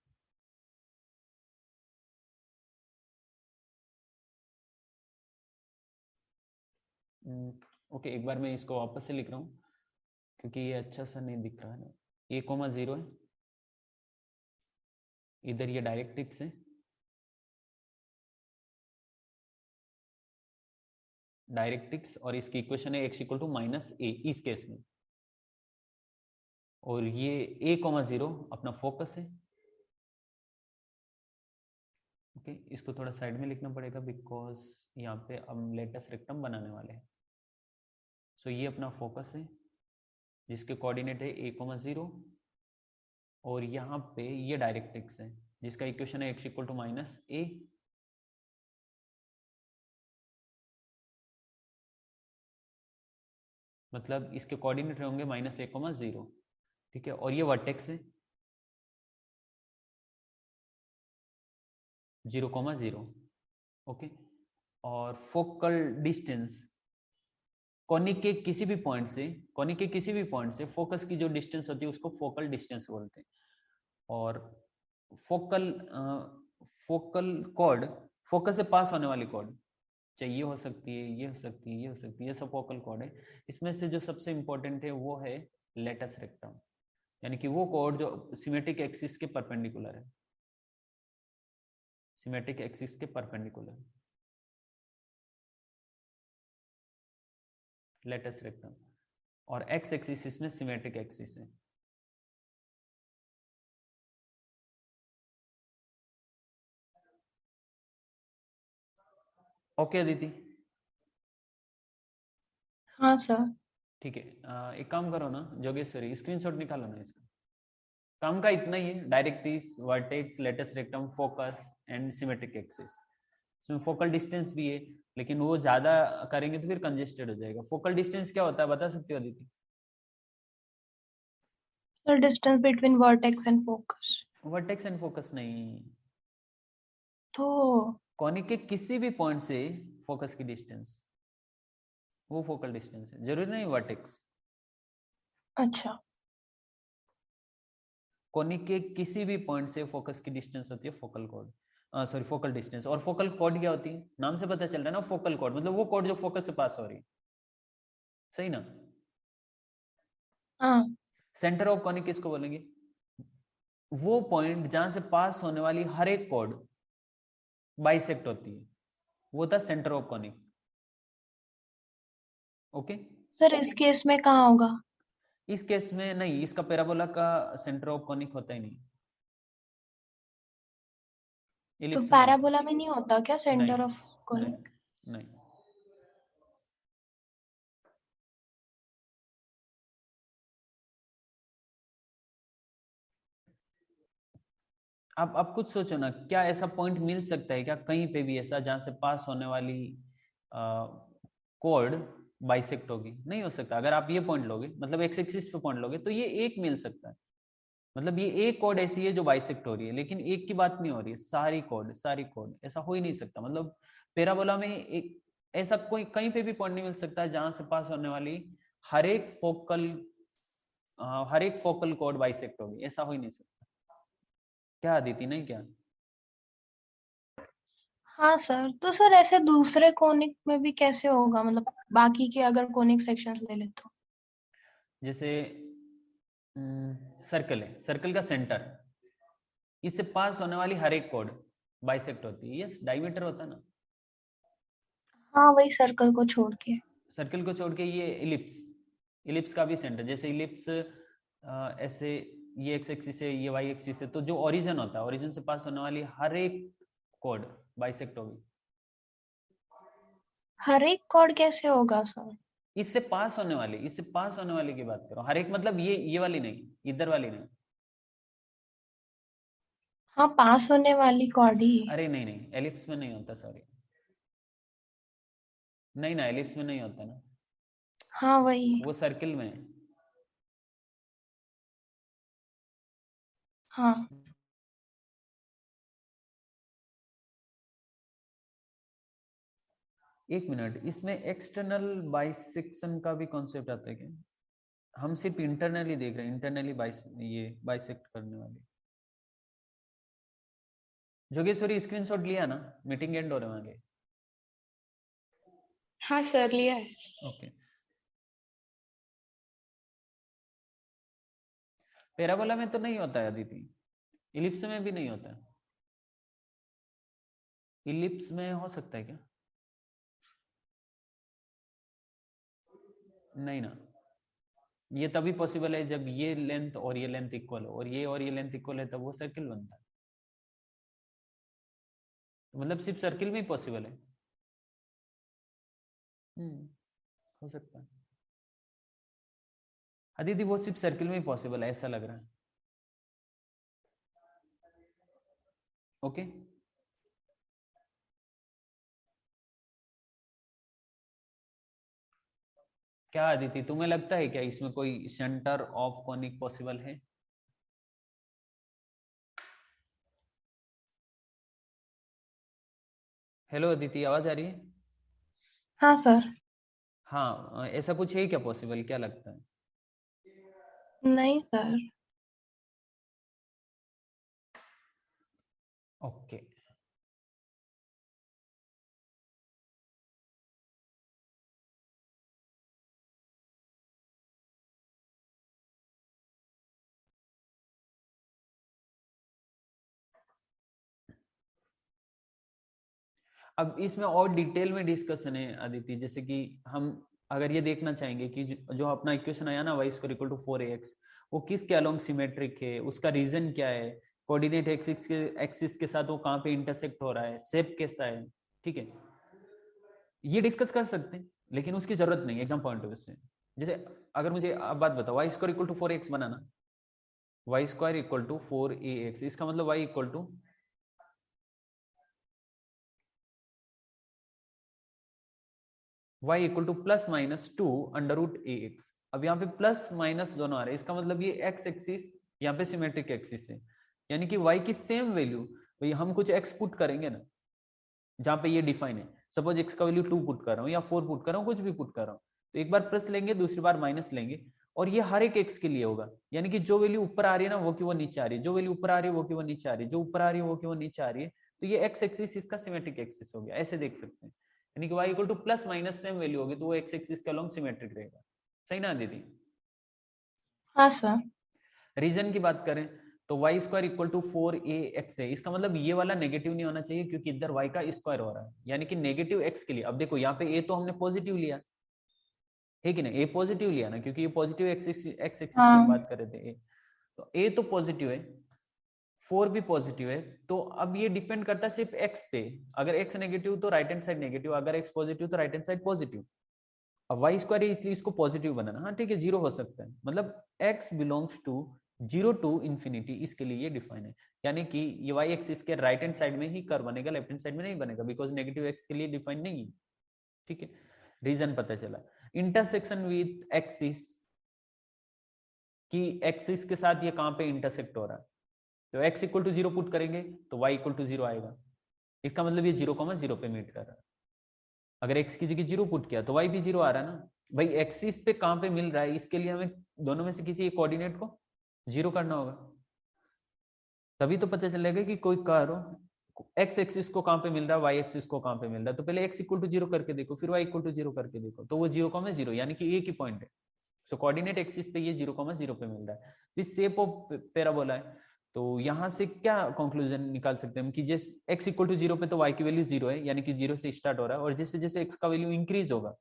ओके, एक बार मैं इसको वापस से लिख रहा हूँ क्योंकि ये अच्छा सा नहीं दिख रहा है ना। a,0 है, इधर ये डायरेक्ट्रिक्स है, डायरेक्ट्रिक्स, और इसकी इक्वेशन है x इक्वल टू -a इस केस में। और ये a,0 अपना फोकस है। ओके, इसको थोड़ा साइड में लिखना पड़ेगा बिकॉज यहाँ पे हम लेटस रेक्टम बनाने वाले हैं। सो ये अपना फोकस है जिसके कोऑर्डिनेट है a,0, और यहाँ पे ये डायरेक्ट्रिक्स है जिसका इक्वेशन है x इक्वल टू -a। मतलब इसके कोऑर्डिनेट होंगे -a,0, ठीक है। और ये वर्टेक्स है 0,0, ओके। और फोकल डिस्टेंस कोनिक के किसी भी पॉइंट से फोकस की जो डिस्टेंस होती है उसको फोकल डिस्टेंस बोलते हैं। और फोकल कॉर्ड, फोकस से पास होने वाली कॉर्ड, चाहे ये हो सकती है, ये हो सकती है, ये हो सकती है, ये सब फोकल कॉर्ड है। इसमें से जो सबसे इंपॉर्टेंट है वो है लेटस रेक्टम, यानी कि वो कॉर्ड जो सिमेट्रिक एक्सिस के परपेंडिकुलर है, सिमेट्रिक एक्सिस के परपेंडिकुलर, लेटस रेक्टम। और एक्स एक्सिस इसमें सिमेट्रिक एक्सिस है। ओके अदिति, हाँ सर। ठीक है। एक काम करो ना जोगेश्वरी, स्क्रीनशॉट निकालो ना इसका। काम का इतना ही है, directrix, vertex, latus rectum, focus and symmetric axis. इसमें फोकल डिस्टेंस भी है, लेकिन वो ज्यादा करेंगे तो फिर कंजेस्टेड हो जाएगा। फोकल डिस्टेंस क्या होता है बता सकते हो Aditi? Sir distance between vertex and focus. Vertex and focus नहीं, तो कोनिक के किसी भी पॉइंट से फोकस की डिस्टेंस, वो फोकल डिस्टेंस है, जरूरी नहीं वर्टेक्स। अच्छा, कोनिक के किसी भी पॉइंट से फोकस की डिस्टेंस होती है focal cord, sorry focal distance. और फोकल कॉर्ड क्या होती है? नाम से पता चल रहा है ना, फोकल कॉर्ड मतलब वो कॉर्ड जो फोकस से पास हो रही है, सही ना? हाँ सेंटर ऑफ कॉनिक किसको बोलेंगे? वो पॉइंट जहां से पास होने वाली हर एक कॉर्ड बाइसेक्ट होती है, वो था centre of conic. Okay, sir, इस केस में कहाँ होगा? इस केस में नहीं, इसका पैराबोला का सेंटर ऑफ कॉनिक होता ही नहीं, तो इलिप्स में होता है। पैराबोला में नहीं होता क्या नहीं सेंटर ऑफ नहीं कॉनिक? नहीं। आप कुछ सोचो ना, क्या ऐसा पॉइंट मिल सकता है क्या कहीं पे भी ऐसा जहां से पास होने वाली कॉर्ड बाइसेक्ट होगी? नहीं हो सकता। अगर आप ये पॉइंट लोगे, मतलब एक्स एक्सिस पे पॉइंट लोगे, तो ये एक मिल सकता है। मतलब ये एक कॉर्ड ऐसी है जो बाइसेक्ट हो रही है, लेकिन एक की बात नहीं हो रही है, सारी कॉर्ड, ऐसा हो ही नहीं सकता। मतलब पैराबोला में एक ऐसा कोई कहीं पे भी पॉइंट नहीं मिल सकता जहां से पास होने वाली हर एक फोकल कॉर्ड बाइसेक्ट होगी, ऐसा हो ही नहीं सकता। क्या अदिति, नहीं क्या? हाँ सर, तो सर ऐसे दूसरे कोनिक में भी कैसे होगा, मतलब बाकी के अगर कोनिक सेक्शंस ले ले तो? जैसे सर्कल है, सर्कल का सेंटर, इससे पास होने वाली हर एक कॉर्ड बाइसेक्ट होती है। यस, डायमीटर होता है ना। हाँ, वही सर्कल को छोड़ के। सर्कल को छोड़ के ये इलिप्स का भी सेंटर, जैसे इलिप्स ऐसे, ये एक्स एक्सिस है, ये वाई एक्सिस है, तो जो ओरिजिन होता है, ओरिजिन से पास होने वाली हर एक कॉर्ड बाइसेक्ट होगी। हर एक कॉर्ड कैसे होगा सर? इससे पास होने वाली की बात करो। हर एक मतलब ये वाली नहीं, इधर वाली नहीं। हाँ, पास होने वाली कॉर्ड ही। अरे नहीं नहीं, एलिप्स में नहीं होता, सॉरी। नहीं ना, एलिप्स में नहीं होता ना, हाँ वही। वो सर्किल में है। हाँ। एक मिनट, इसमें एक्सटर्नल बाइसेक्शन का भी कॉन्सेप्ट आता है क्या? हम सिर्फ इंटरनली देख रहे हैं, इंटरनली ये बाइसेक्ट करने वाली। जोगेश्वरी स्क्रीनशॉट लिया ना, मीटिंग एंड हो रहे आगे। हाँ सर, लिया है। ओके, पैराबोला में तो नहीं होता है अदिति, इलिप्स में भी नहीं होता है। इलिप्स में हो सकता है क्या? नहीं ना, ये तभी पॉसिबल है जब ये लेंथ और ये लेंथ इक्वल हो, और ये लेंथ इक्वल है, तब वो सर्किल बनता है। तो मतलब सिर्फ सर्किल में ही पॉसिबल है। हो सकता है अदिति, वो सिर्फ सर्किल में ही पॉसिबल है, ऐसा लग रहा है। ओके, क्या अदिति, तुम्हें लगता है क्या इसमें कोई सेंटर ऑफ कॉनिक पॉसिबल है? हेलो अदिति, आवाज आ रही है? हाँ सर। हाँ, ऐसा कुछ है क्या पॉसिबल, क्या लगता है? नहीं सर। ओके, अब इसमें और डिटेल में डिस्कशन है अदिति, जैसे कि हम अगर ये देखना चाहेंगे कि जो अपना इक्वेशन आया ना y square equal to 4ax, वो किसके अलोंग सिमेट्रिक है, उसका रीजन क्या है, कोऑर्डिनेट एक्सिस के साथ वो कहाँ पे इंटरसेक्ट हो रहा है, शेप कैसा है, ठीक है, ये डिस्कस कर सकते हैं, लेकिन उसकी जरूरत नहीं एग्जाम पॉइंट ऑफ व्यू से। जैसे अगर मुझे आप बात बताओ, y square equal to 4ax बनाना, y square equal to 4ax, इसका मतलब y equal to y equal to plus minus 2 under root a X. अब यहाँ पे प्लस माइनस दोनों आ रहे हैं, इसका मतलब ये x एक्सिस यहाँ पे सिमेट्रिक एक्सिस है, यानी कि y की सेम वैल्यू, भाई हम कुछ x पुट करेंगे ना जहाँ पे ये डिफाइन है, सपोज x का वैल्यू 2 पुट कर रहा हूँ या 4 पुट कर रहा हूँ, कुछ भी पुट कर रहा हूँ, तो एक बार प्लस लेंगे, दूसरी बार माइनस लेंगे, और ये हर एक x के लिए होगा, यानी कि जो वैल्यू ऊपर आ रही है ना वो की वो नीचे आ रही है, जो वैल्यू ऊपर आ रही है वो की वो नीचे आ रही है, जो ऊपर आ रही है वो की वो नीचे आ रही है, तो ये x एक्सिस इसका सिमेट्रिक एक्सिस हो गया, ऐसे देख सकते हैं, यानी कि y equal to plus minus same value होगी, तो वो x एक्सिस के अलोंग सिमेट्रिक रहेगा। सही ना दीदी? हाँ सर। रीजन की बात करें तो y square equal to 4ax है, इसका मतलब ये वाला नेगेटिव नहीं होना चाहिए, क्योंकि इधर y का स्क्वायर हो रहा है, यानी कि नेगेटिव x के लिए, अब देखो यहाँ पे a तो हमने पॉजिटिव लिया है कि नहीं, a पॉजिटिव लिया ना, क्योंकि ये पॉजिटिव x एक्सिस की हम हाँ। बात कर रहे थे, तो a तो पॉजिटिव है, 4 भी पॉजिटिव है, तो अब ये डिपेंड करता है सिर्फ x पे, अगर x नेगेटिव तो राइट हैंड साइड नेगेटिव, अगर x पॉजिटिव तो राइट हैंड साइड पॉजिटिव। अब y स्क्वायर है इसलिए इसको पॉजिटिव बनाना, हाँ ठीक है, जीरो हो सकता है, मतलब x belongs to 0 to infinity, इसके लिए ये डिफाइन है, यानी कि ये y एक्सिस के राइट हैंड साइड में ही कर्व बनेगा, लेफ्ट हैंड साइड में नहीं बनेगा, बिकॉज नेगेटिव x के लिए डिफाइन नहीं है, ठीक है, रीजन पता चला। इंटरसेक्शन विथ एक्सिस, कि एक्सिस के साथ ये कहां पे इंटरसेक्ट हो रहा है, तो x इक्वल टू 0 पुट करेंगे तो y इक्वल टू 0 आएगा, इसका मतलब ये 0,0 पे मीट कर रहा है, अगर x की जगह 0 पुट किया तो y भी 0 आ रहा है ना, भाई एक्सिस पे कहां पे मिल रहा है, इसके लिए हमें दोनों में से किसी एक कोऑर्डिनेट को 0 करना होगा, तभी तो पता चलेगा कि कोई कर्व एक्स एक्सिस को कहां पे मिल रहा है, वाई एक्सिस को कहां पे मिल रहा है, तो पहले x इक्वल टू 0 करके देखो, फिर y इक्वल टू 0 करके देखो, तो वो 0,0 यानी कि एक ही पॉइंट है, सो कोऑर्डिनेट एक्सिस पे ये 0,0 पे मिल रहा है, फिर शेप ऑफ पैराबोला है, तो यहां से क्या कंक्लूजन निकाल सकते हैं हम कि जैसे x इक्वल टू 0 पे तो y की वैल्यू 0 है, यानी कि 0 से स्टार्ट हो रहा है, और जैसे जैसे x का वैल्यू इंक्रीज होगा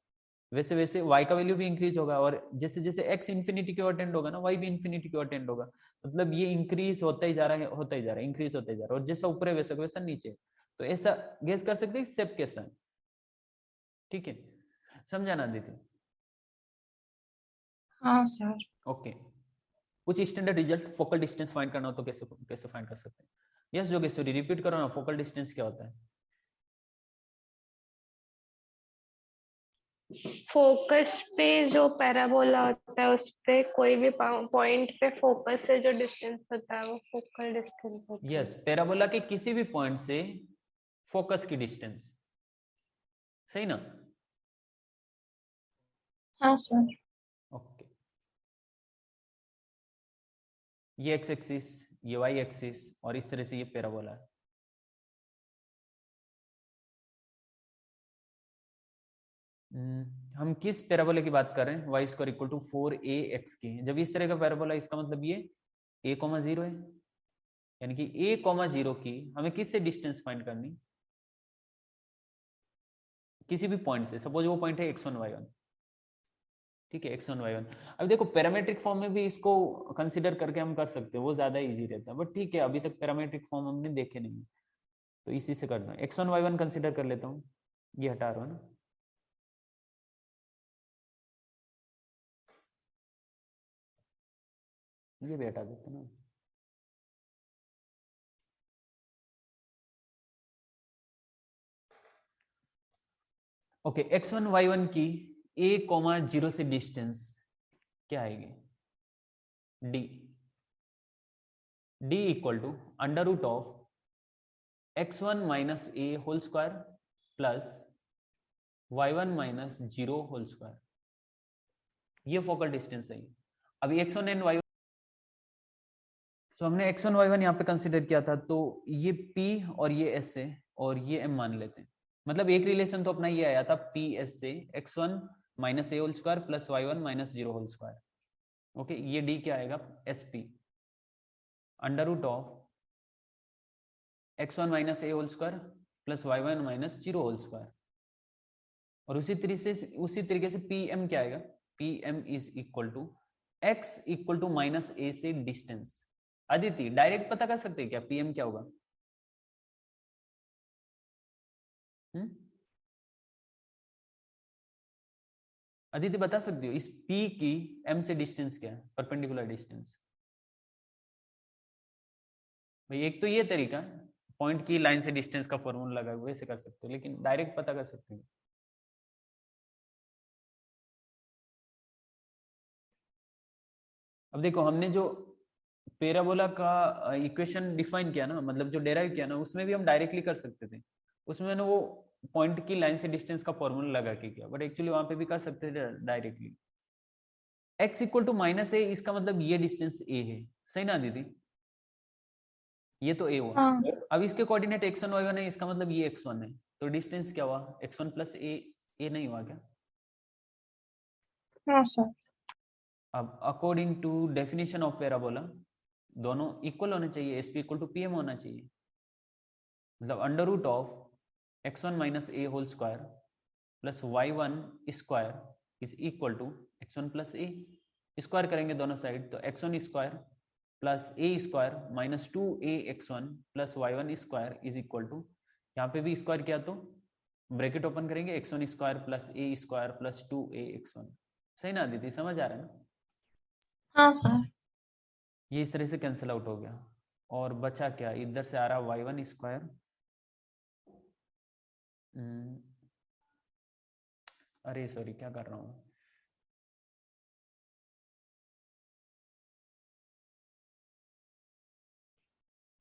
वैसे वैसे y का वैल्यू भी इंक्रीज होगा, और जैसे जैसे x इंफिनिटी की ओर टेंड होगा ना, y भी इंफिनिटी की ओर टेंड होगा, मतलब ये इंक्रीज होता ही जा रहा है, होता ही जा रहा है, इंक्रीज होता ही जा रहा है, और जैसा ऊपर है वैसा वैसा नीचे, तो ऐसा गेस कर सकते हैं स्टेप कैसा है, ठीक है, समझाना दीदी? हाँ सर। ओके, कुछ standard result, focal distance find करना हो तो कैसे कैसे फाइंड कर सकते हैं? यस जोगेश्वरी, रिपीट करो ना, फोकल डिस्टेंस क्या होता है? फोकस पे जो पैराबोला होता है उस पे कोई भी पॉइंट पे फोकस से जो डिस्टेंस होता है वो फोकल डिस्टेंस होता है। यस, पैराबोला के किसी भी पॉइंट से फोकस की डिस्टेंस, सही ना? हाँ सर। ओके, ये एक्स एक्सिस, ये वाई एक्सिस, और इस तरह से ये पैराबोला है, हम किस पैराबोला की बात कर रहे हैं? Y square equal to 4ax की। जब इस तरह का पैराबोला, इसका मतलब ये a,0 है, यानी कि a,0 की हमें किससे डिस्टेंस फाइंड करनी? किसी भी पॉइंट से। सपोज वो पॉइंट है x1 y1, ठीक है, x1 y1। अब देखो पैरामेट्रिक फॉर्म में भी इसको कंसीडर करके हम कर सकते हैं, वो ज्यादा इजी रहता है, बट ठीक है अभी तक पैरामेट्रिक फॉर्म हमने देखे नहीं, तो इसी से करना है। x1 y1 कंसीडर कर लेता हूँ, ये हटा रहा हूँ ना, ये भी हटा देते ना। ओके, x1 y1 की a,0 से डिस्टेंस क्या आएगी? d equal to under root of x1 minus a whole square plus y1 minus 0 whole square, ये फोकल डिस्टेंस है। अभी x1 एंड y1, तो हमने x1 y1 यहाँ पे कंसिडर किया था, तो ये p और ये s है और ये m मान लेते हैं। मतलब एक रिलेशन तो अपना ये आया था p s से, x1 minus a whole square plus y1 minus 0 whole square. Okay, ये d क्या आएगा? sp under root of x1 minus a whole square plus y1 minus 0 whole square. और उसी तरीके से pm क्या आएगा? pm is equal to x equal to minus a से डिस्टेंस। अदिति डायरेक्ट पता कर सकते हैं क्या pm क्या होगा? अदिति बता सकती हो इस p की m से डिस्टेंस क्या है? Perpendicular distance. भाई एक तो ये तरीका पॉइंट की लाइन से डिस्टेंस का फॉर्मूला लगा वैसे कर सकते हो, लेकिन डायरेक्ट पता कर सकते हो। अब देखो हमने जो पैराबोला का इक्वेशन डिफाइन किया ना, मतलब जो डेराइव किया ना, उसमें भी हम डायरेक्टली कर सकते थे। उसमें ना वो पॉइंट की लाइन से डिस्टेंस का फॉर्मूला लगा के किया, बट एक्चुअली वहां पे भी कर सकते थे directly. x equal to minus a, इसका मतलब ये डिस्टेंस a है, सही ना दीदी? ये तो a हुआ। हाँ अब इसके कोऑर्डिनेट x1 y1 है, इसका मतलब ये x1 है, तो डिस्टेंस क्या हुआ? x1 प्लस a नहीं हुआ क्या? हाँ सर। अब according to definition of parabola दोनों इक्वल होने चाहिए, sp इक्वल टू pm होना चाहिए। मतलब under root of x1 minus a whole square plus y1 square is equal to x1 plus a। Square करेंगे दोनों साइड, तो x1 square plus a square minus 2ax1 plus y1 square is equal to, यहाँ पे भी square किया तो bracket open करेंगे, x1 square plus a square plus 2ax1। सही ना दीदी? समझ आ रहा है ना? हाँ सर। ये इस तरह से कैंसिल आउट हो गया, और बचा क्या? इधर से आ रहा y1 स्क्वायर, अरे सॉरी क्या कर रहा हूँ,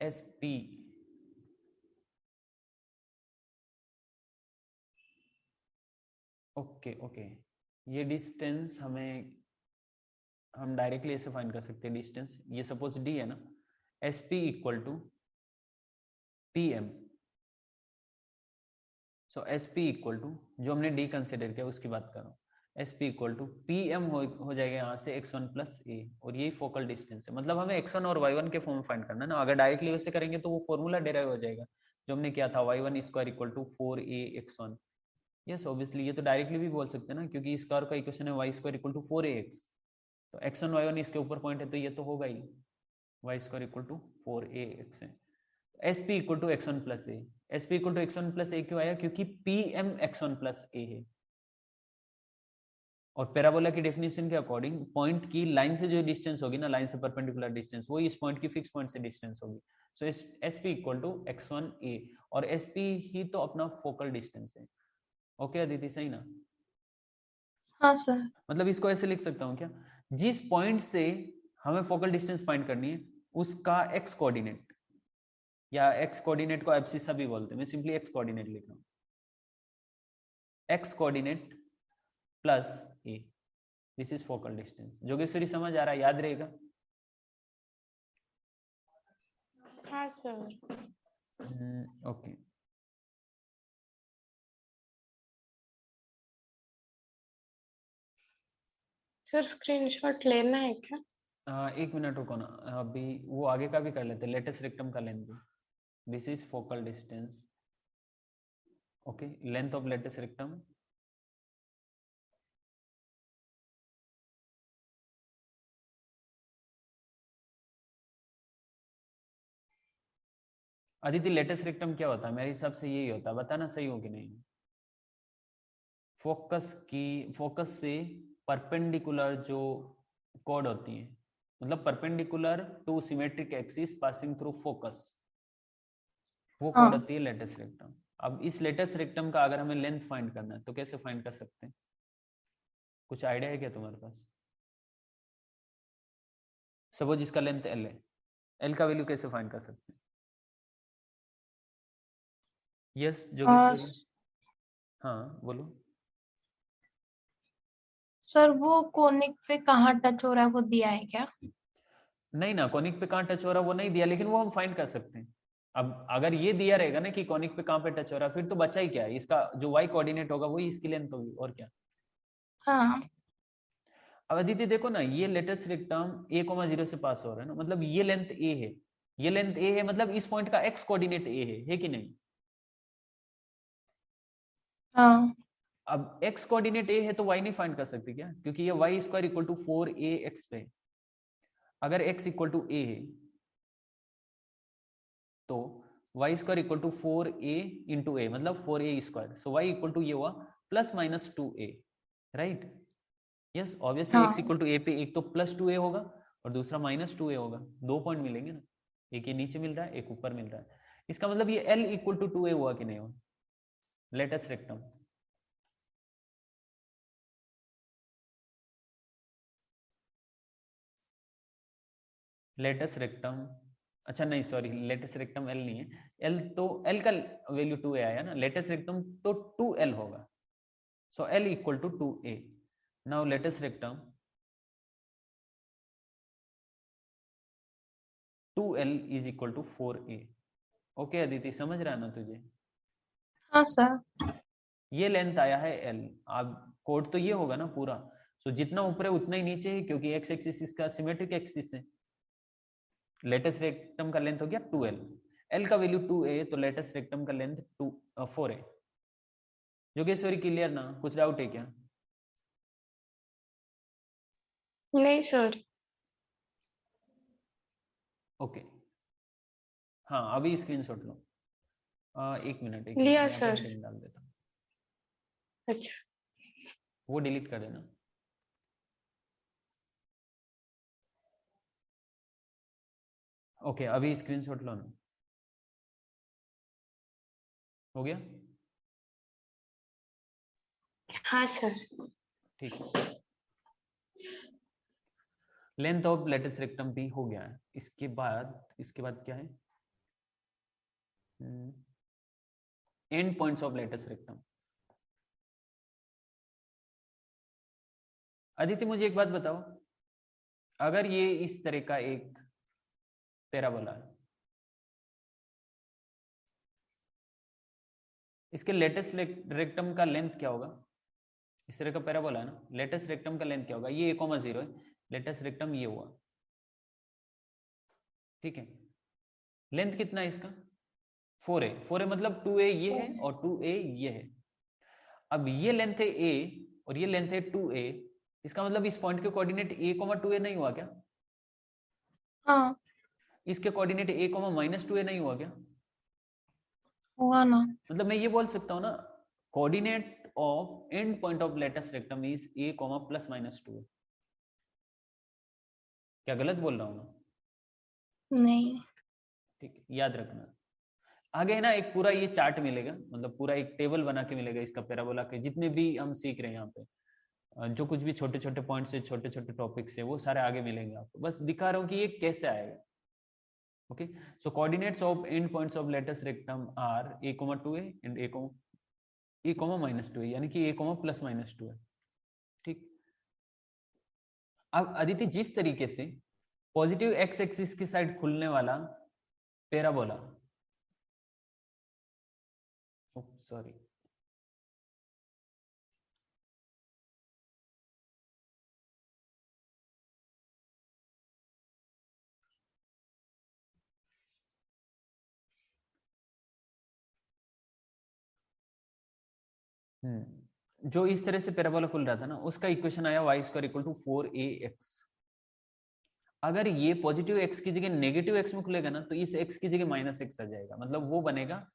sp ओके ओके, ये डिस्टेंस हम डायरेक्टली ऐसे फाइंड कर सकते हैं डिस्टेंस। ये सपोज d है ना, sp equal to pm। So sp equal to, जो हमने d कंसिडर किया उसकी बात कर रहा हूँ, sp इक्वल टू pm हो जाएगा यहाँ से x1 प्लस a, और यही फोकल डिस्टेंस है। मतलब हमें x1 और y1 के फॉर्म में फाइंड करना है ना। अगर डायरेक्टली वैसे करेंगे तो वो फॉर्मूला डेराइव हो जाएगा जो हमने किया था, y1 square equal to 4ax1। Yes obviously ये तो डायरेक्टली भी बोल सकते हैं ना, क्योंकि स्क्वायर का इक्वेशन है y square equal to 4ax, तो x1 y1 इसके ऊपर पॉइंट है, तो ये तो होगा ही y square equal to 4ax है। sp equal to x1 plus a, sp equal to x1 plus a क्यों आया? क्योंकि pm x1 प्लस a है। और पैराबोला की डेफिनेशन के अकॉर्डिंग पॉइंट की लाइन से जो डिस्टेंस होगी ना, लाइन से परपेंडिकुलर डिस्टेंस, वो इस पॉइंट की फिक्स पॉइंट से डिस्टेंस होगी। सो sp इक्वल टू x1a, और sp ही तो अपना फोकल डिस्टेंस है। ओके अदिति, सही ना? हाँ सर। मतलब इसको ऐसे लिख सकता हूँ क्या, जिस पॉइंट से हमें फोकल डिस्टेंस फाइंड करनी है उसका एक्स कोऑर्डिनेट, या एक्स कोऑर्डिनेट को एब्सिसा भी बोलते हैं, मैं सिंपली एक्स कोऑर्डिनेट लिख रहा हूँ, x coordinate plus A, this is focal distance. Jogeshwari समझ आ रहा है? याद रहेगा? हाँ सर। ओके सर स्क्रीनशॉट लेना है क्या? एक मिनट रुको ना, अभी वो आगे का भी कर लेते, लेटेस्ट रेक्टम का लेंथ भी। This is focal distance, okay, length of latus rectum. Aditi latus rectum क्या होता है? मेरे हिसाब से यही होता है, बताना सही हो कि नहीं। फोकस से परपेंडिकुलर जो कॉर्ड होती है, मतलब perpendicular to symmetric axis passing through focus, वो कॉर्ड हाँ होती है लेटेस्ट रेक्टम। अब इस लेटेस्ट रेक्टम का अगर हमें लेंथ फाइंड करना है तो कैसे फाइंड कर सकते हैं? कुछ आइडिया है क्या तुम्हारे पास? सपोज इसका लेंथ एल है, एल का वैल्यू कैसे फाइंड कर सकते हैं? यस जोगेश्वरी। हाँ बोलो। सर वो कोनिक पे कहाँ टच हो रहा है वो दिया है क्या? नहीं ना, कॉनिक पे कहाँ टच हो रहा है वो नहीं दिया, लेकिन वो हम फाइंड कर सकते हैं। अब अगर ये दिया रहेगा ना कि कॉनिक पे कहाँ पे टच हो रहा है, फिर तो बचा ही क्या है, इसका जो वाई कोऑर्डिनेट होगा वही इसकी लेंथ होगी, और क्या। हाँ अब अदिति देखो ना, ये लेटेस्ट रेक्टम a,0 से पास हो रहा है ना, मतलब ये लेंथ a है, ये लेंथ a है, मतलब इस पॉइंट का x कोऑर्डिनेट a है कि नहीं? हाँ अब x कोऑर्डिनेट a है तो y नहीं फाइंड कर सकते क्या? क्योंकि ये y square equal to 4ax पे, अगर x इक्वल टू a है तो y square equal to 4a into a, मतलब 4a square, so y equal to ये हुआ plus minus 2a, right. Yes obviously x हाँ इक्वल टू a पे एक तो प्लस 2a होगा और दूसरा माइनस 2a होगा, 2 पॉइंट मिलेंगे ना, एक ये नीचे मिल रहा है एक ऊपर मिल रहा है, इसका मतलब ये l इक्वल टू 2a हुआ कि नहीं हुआ? Latus rectum. लेटेस्ट रेक्टम, अच्छा नहीं सॉरी, लेटेस्ट रेक्टम एल नहीं है, एल तो एल का वैल्यू 2a आया ना, लेटेस्ट रेक्टम तो 2l होगा, so l equal to 2a। Now latus rectum 2l is equal to 4a। Okay Aditi, समझ रहा है ना तुझे? हाँ सर। ये लेंथ आया है l। अब कोड तो ये होगा ना पूरा, सो जितना ऊपर है उतना ही नीचे है, क्योंकि एक्स एक्सिस इसका सिमेट्रिक एक्सिस है। लेटेस्ट रेक्टम का लेंथ हो गया 2l, l का वैल्यू 2a, तो लेटेस्ट रेक्टम का लेंथ 4a। योगेश्वरी क्लियर ना, कुछ डाउट है क्या? नहीं सर। ओके हाँ, अभी स्क्रीनशॉट लो। एक मिनट लिया यहाँ पे सर। हेडिंग डाल देता हूँ, अच्छा। वो डिलीट कर देना। ओके अभी स्क्रीनशॉट लो ना, हो गया? हाँ सर। ठीक है, लेंथ ऑफ लेटेस्ट रेक्टम भी हो गया है। इसके बाद क्या है? And points of latus rectum. Aditi मुझे एक बात बताओ, अगर ये इस तरह का एक पैराबोला है, इसके लेटेस्ट रेक्टम का लेंथ क्या होगा? इस तरह का पैराबोला है ना, लेटेस्ट रेक्टम का लेंथ क्या होगा? ये a,0 है, लेटेस्ट रेक्टम ये हुआ, ठीक है। लेंथ कितना है इसका? 4a मतलब 2a ये है और 2a ये है। अब ये लेंथ है a और ये लेंथ है 2a, इसका मतलब इस पॉइंट के कोऑर्डिनेट a,2a नहीं हुआ क्या? हाँ इसके कोऑर्डिनेट a,-2a नहीं हुआ क्या? हुआ ना। मतलब मैं ये बोल सकता हूँ ना, coordinate of and point of latus rectum is a, +-2a। क्या गलत बोल रहा हूँ मैं? नहीं। ठीक है, याद रखना। आगे है ना एक पूरा ये चार्ट मिलेगा, मतलब पूरा एक टेबल बना के मिलेगा इसका पैराबोला के, जितने भी हम सीख रहे हैं यहाँ पे, जो कुछ भी छोटे छोटे पॉइंट्स है, छोटे छोटे टॉपिक्स है, वो सारे आगे मिलेंगे आपको। बस दिखा रहा हूँ कि ये कैसे आएगा। Okay, so coordinates of end points of latus rectum are a,2a and a,-2a, यानी कि a,+-2a। ठीक, अब अदिति जिस तरीके से पॉजिटिव एक्स एक्सिस की साइड खुलने वाला पैराबोला, सॉरी जो इस तरह से पैराबोला खुल रहा था ना, उसका इक्वेशन आया y square equal to 4ax। अगर ये पॉजिटिव x की जगह नेगेटिव x में खुलेगा ना, तो इस x की जगह माइनस x आ जाएगा, मतलब वो बनेगा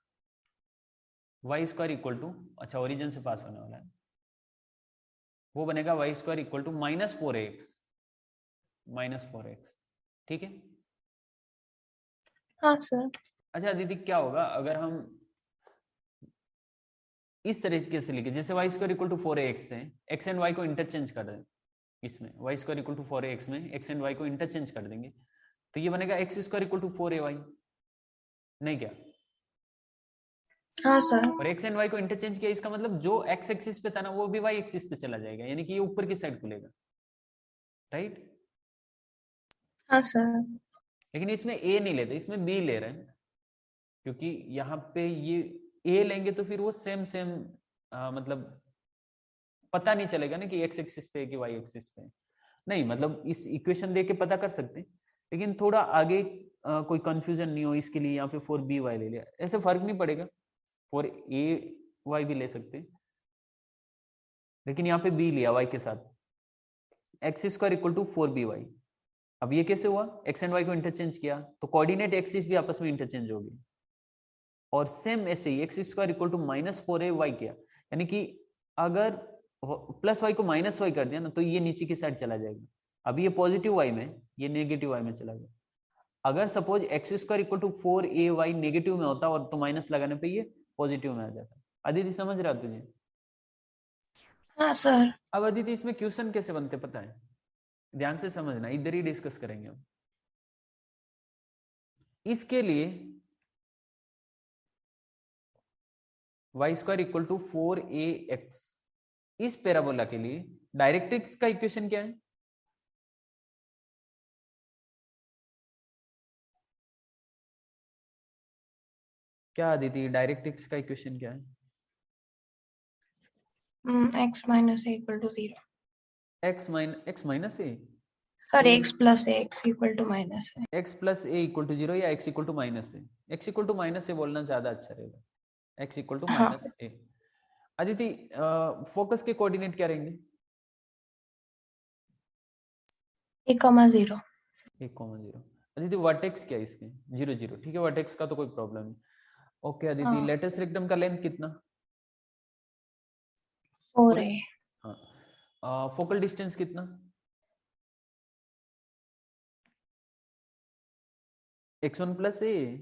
y स्क्वायर इक्वल टू, अच्छा ओरिजिन से पास होने वाला है, वो बनेगा y square equal to -4x। ठीक है। हाँ सर। अच्छा दीदी, क्या होगा अगर हम इस तरीके से लिखे, जैसे y square equal to 4ax से x एंड y को इंटरचेंज कर दें, इसमें y square equal to 4ax में x एंड y को इंटरचेंज कर देंगे, तो ये बनेगा x square equal to 4ay, नहीं क्या? हाँ सर। और x एंड y को इंटरचेंज किया, इसका मतलब जो x एक्सिस पे था ना, वो भी y एक्सिस पे चला जाएगा, यानी कि ये ऊपर की साइड खुलेगा, राइट? हाँ सर। लेकिन इसमें a नहीं लेते, इसमें b ले रहे हैं, क्योंकि यहाँ पे ये a लेंगे तो फिर वो सेम मतलब पता नहीं चलेगा ना कि x एक्सिस पे है कि y एक्सिस पे है। नहीं, मतलब इस इक्वेशन देख के पता कर सकते हैं, लेकिन थोड़ा आगे कोई कंफ्यूजन नहीं हो इसके लिए यहाँ पे 4by ले लिया, ऐसे फर्क नहीं पड़ेगा, 4ay भी ले सकते हैं, लेकिन यहाँ पे b लिया y के साथ, x square equal to 4by। अब ये कैसे हुआ? x एंड y को इंटरचेंज किया तो कोऑर्डिनेट एक्सिस भी आपस में इंटरचेंज हो गई, और सेम ऐसे ही x square equal to -4ay किया, यानी कि अगर प्लस y को माइनस y कर दिया ना, तो ये नीचे की साइड चला जाएगा। अब ये पॉजिटिव y में, ये नेगेटिव y में चला गया। अगर suppose x square equal to 4ay negative में होता और तो माइनस लगाने पे ये पॉजिटिव में आ जाता। अदिति समझ रहा तुझे? हाँ सर। अब अदिति इसमें क्वेश्चन कैसे बनते पता है? ध्यान से समझना, इधर ही डिस्कस करेंगे हम। इसके लिए y square equal to 4ax, इस पैराबोला के लिए डायरेक्ट्रिक्स का इक्वेशन क्या है? क्या दीदी, डायरेक्ट्रिक्स का इक्वेशन क्या है? x minus a equal to 0। x minus a, sir x plus a x equal to minus है। x plus a equal to 0 या x equal to minus a? x equal to minus a बोलना ज्यादा अच्छा रहेगा, x equal to हाँ। Minus a. Aditi, focus के coordinate क्या रहेंगे? 1,0। 1,0। अदिति वर्टेक्स क्या है इसके? 0 0, ठीक है, वर्टेक्स का तो कोई प्रॉब्लम नहीं। ओके अदिति, हाँ। लेटेस्ट रेक्टम का लेंथ कितना? 4a। हाँ। फोकल डिस्टेंस कितना? x1 प्लस ए।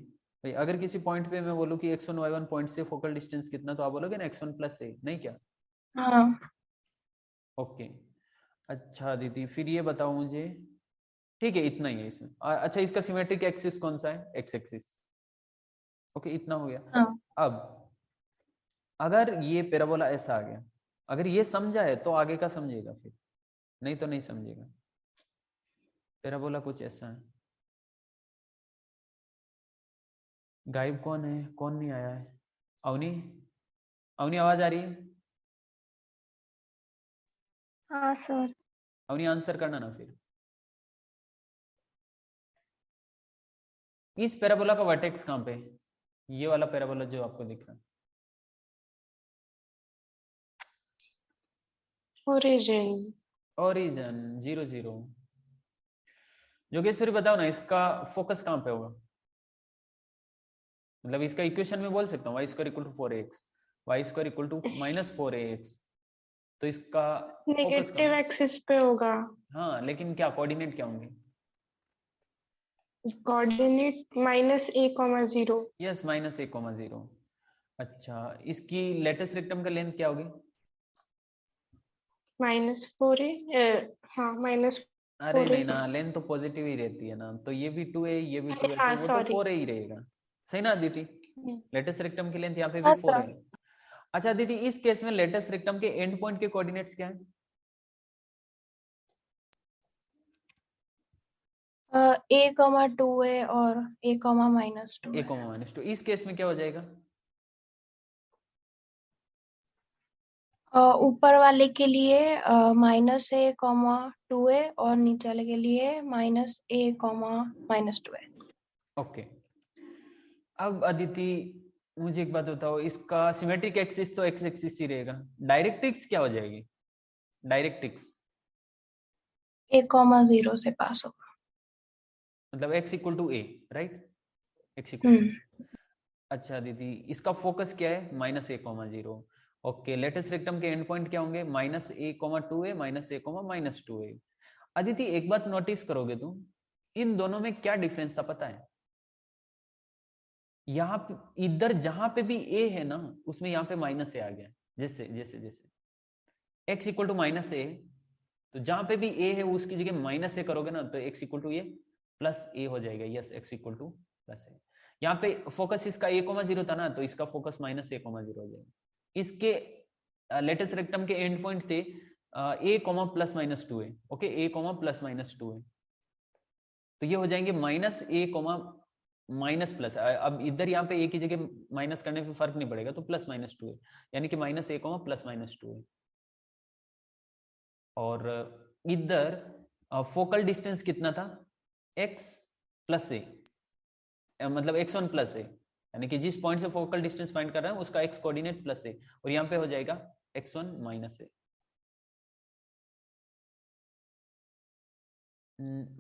भाई अगर किसी पॉइंट पे मैं बोलूं कि x1 y1 पॉइंट से फोकल डिस्टेंस कितना, तो आप बोलोगे ना x1 प्लस ए, नहीं क्या? हाँ। ओके। अच्छा दीदी, फिर ये बताओ मुझे, ठीक है इतना ही है इसमें। अच्छा, इसका सिमेट्रिक एक्सिस कौन सा है? X axis. ओके, इतना हो गया। हाँ। अब अगर ये पैराबोला ऐसा आ गया, अगर ये समझा है तो आगे का समझेगा, फिर नहीं तो नहीं समझेगा। पैराबोला कुछ ऐसा है। गायब कौन है? कौन नहीं आया है? अवनी, अवनी आवाज आ रही है? हाँ सर। अवनी आंसर करना ना फिर। इस पैराबोला का वर्टेक्स कहां पे है? ये वाला पैराबोला जो आपको दिख रहा है, ओरिजिन। ओरिजिन 0 0। योगेश्वरी बताओ ना, इसका फोकस कहां पे होगा? मतलब इसका इक्वेशन में बोल सकता हूँ y square equal to 4ax, y square equal to -4ax, तो इसका फोकस नेगेटिव एक्सिस पे होगा। हाँ, लेकिन क्या कोऑर्डिनेट क्या होंगे? Coordinate -a,0। Yes, -a,0। अच्छा, इसकी लेटेस्ट रेक्टम का लेंथ क्या होगी? -4a। हाँ अरे नहीं -4a। ना, लेंथ तो पॉजिटिव ही रहती है ना, तो ये भी 2a, ये भी 2a, हाँ तो वो तो सॉरी। 4a ही रहेगा, सही ना दीदी? लेटेस्ट रेक्टम की लेंथ यहाँ पे भी हाँ 4a सर। है। अच्छा दीदी, इस केस में लेटेस्ट रेक्टम के एंड पॉइंट के कोऑर्डिनेट्स क्या है? a,2a और a, -2 a, -2। इस केस में क्या हो जाएगा? ऊपर वाले के लिए -a,2a और नीचे वाले के लिए -a, -2a। ओके। अब अदिति, मुझे एक बात बताओ, इसका सिमेट्रिक एक्सिस तो एक्स एक्सिस ही रहेगा, डायरेक्ट्रिक्स क्या हो जाएगी? डायरेक्ट्रिक्स 1,0 से पास होगा। मतलब x equal to a, right? x equal to, hmm. अच्छा दीदी इसका फोकस क्या है? -a,0। ओके, लेटेस्ट रेक्टम के एंड पॉइंट क्या होंगे? -a,2a, -a, -2a। अदिति एक बात नोटिस करोगे तुम, इन दोनों में क्या डिफरेंस था पता है? यहाँ पे इधर जहां पे भी a है ना, उसमें यहाँ पे -a आ गया। जैसे जैसे जैसे x इक्वल टू -a, तो जहां पे भी a है उसकी जगह -a करोगे ना, तो x equal to a plus a हो जाएगा। Yes, x equal to plus a। यहाँ पे फोकस इसका a,0 था ना, तो इसका फोकस -a,0 हो जाएगा। इसके लेटेस्ट रेक्टम के एंड पॉइंट थे a, +-2a। Okay, a, +-2a, तो ये हो जाएंगे -a, माइनस प्लस। अब इधर यहाँ पे a की जगह माइनस करने पे फर्क नहीं पड़ेगा, तो +-2a, यानी कि -a, +-2a। और इधर फोकल डिस्टेंस कितना था? x प्लस a, मतलब x1 प्लस a, यानी कि जिस पॉइंट से फोकल डिस्टेंस फाइंड कर रहे हैं उसका x कोऑर्डिनेट प्लस a, और यहाँ पे हो जाएगा x1 minus a।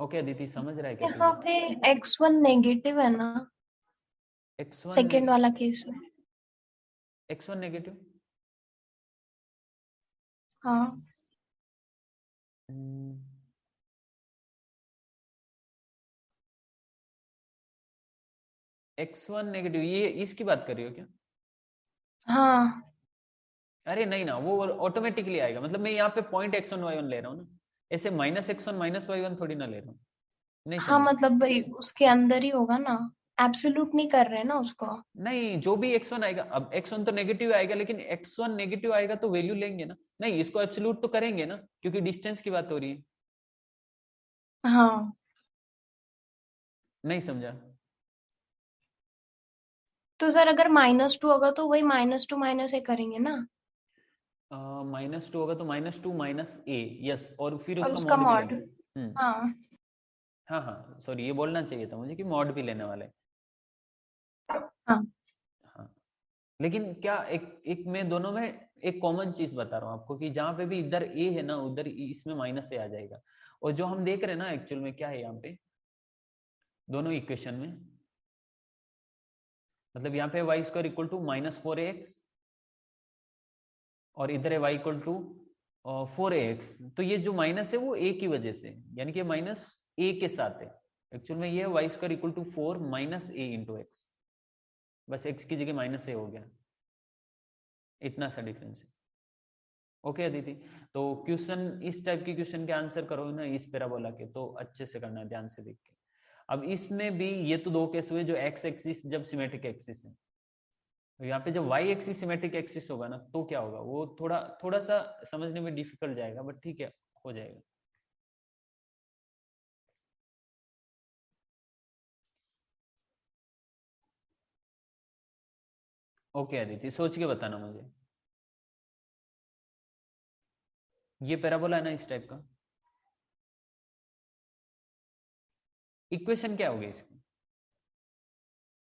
Okay Aditi, समझ रहा है क्या यहाँ तुझे? पे x1 नेगेटिव है ना, सेकेंड वाला केस में? x1 negative? हाँ। x1 नेगेटिव, ये इसकी बात कर रही हो क्या? हाँ। अरे नहीं ना, वो ऑटोमेटिकली आएगा। मतलब मैं यहाँ पे पॉइंट x1 y1 ले रहा हूँ ना, ऐसे -x1 -y1 थोड़ी ना ले रहा हूँ। नहीं हाँ समझे? मतलब भाई उसके अंदर ही होगा ना, एब्सोल्यूट नहीं कर रहे ना उसको। नहीं, जो भी x1 आएगा, अब x1 तो नेगेटिव आएगा, लेकिन x1 नेगेटिव आएगा तो वैल्यू लेंगे ना। नहीं, इसको एब्सोल्यूट तो करेंगे ना, क्योंकि डिस्टेंस की बात हो रही है। हाँ नहीं समझा? तो सर अगर -2 होगा तो वही -2 -a करेंगे ना, -2 होगा तो -2 -a, यस, और फिर और उसका उसका मॉड भी मॉड। लेंगे। हाँ। हाँ हाँ, सॉरी, ये बोलना चाहिए था मुझे कि मॉड भी लेने वाले हैं। हाँ। हाँ, लेकिन क्या एक मैं दोनों में एक कॉमन चीज बता रहा हूँ आपको, कि जहां पे भी इधर a है ना, उधर इसमें -a आ जाएगा। और जो हम देख रहे हैं ना, एक्चुअल में क्या है यहाँ पे दोनों इक्वेशन में, मतलब यहाँ पे y² इक्वल टू -4ax, और इधर है y इक्वल टू 4ax। तो ये जो माइनस है वो a की वजह से, यानी कि माइनस a के साथ है। एक्चुअल में ये है y² equal to 4 -a into X, बस x की जगह -a हो गया, इतना सा डिफरेंस है। ओके अदिति, तो क्वेश्चन, इस टाइप की क्वेश्चन के आंसर करोगे ना इस पैराबोला के, तो अच्छे से करना, ध्यान से देख के। अब इसमें भी ये तो दो केस हुए, जो x एक्सिस जब सिमेट्रिक एक्सिस है, तो यहाँ पे जब y एक्सिस सिमेट्रिक एक्सिस होगा ना, तो क्या होगा, वो थोड़ा थोड़ा सा समझने में डिफिकल्ट जाएगा, बट ठीक है, हो जाएगा। ओके अदिति, सोच के बताना मुझे। ये पैराबोला है ना इस टाइप का, इक्वेशन क्या होगी इसकी?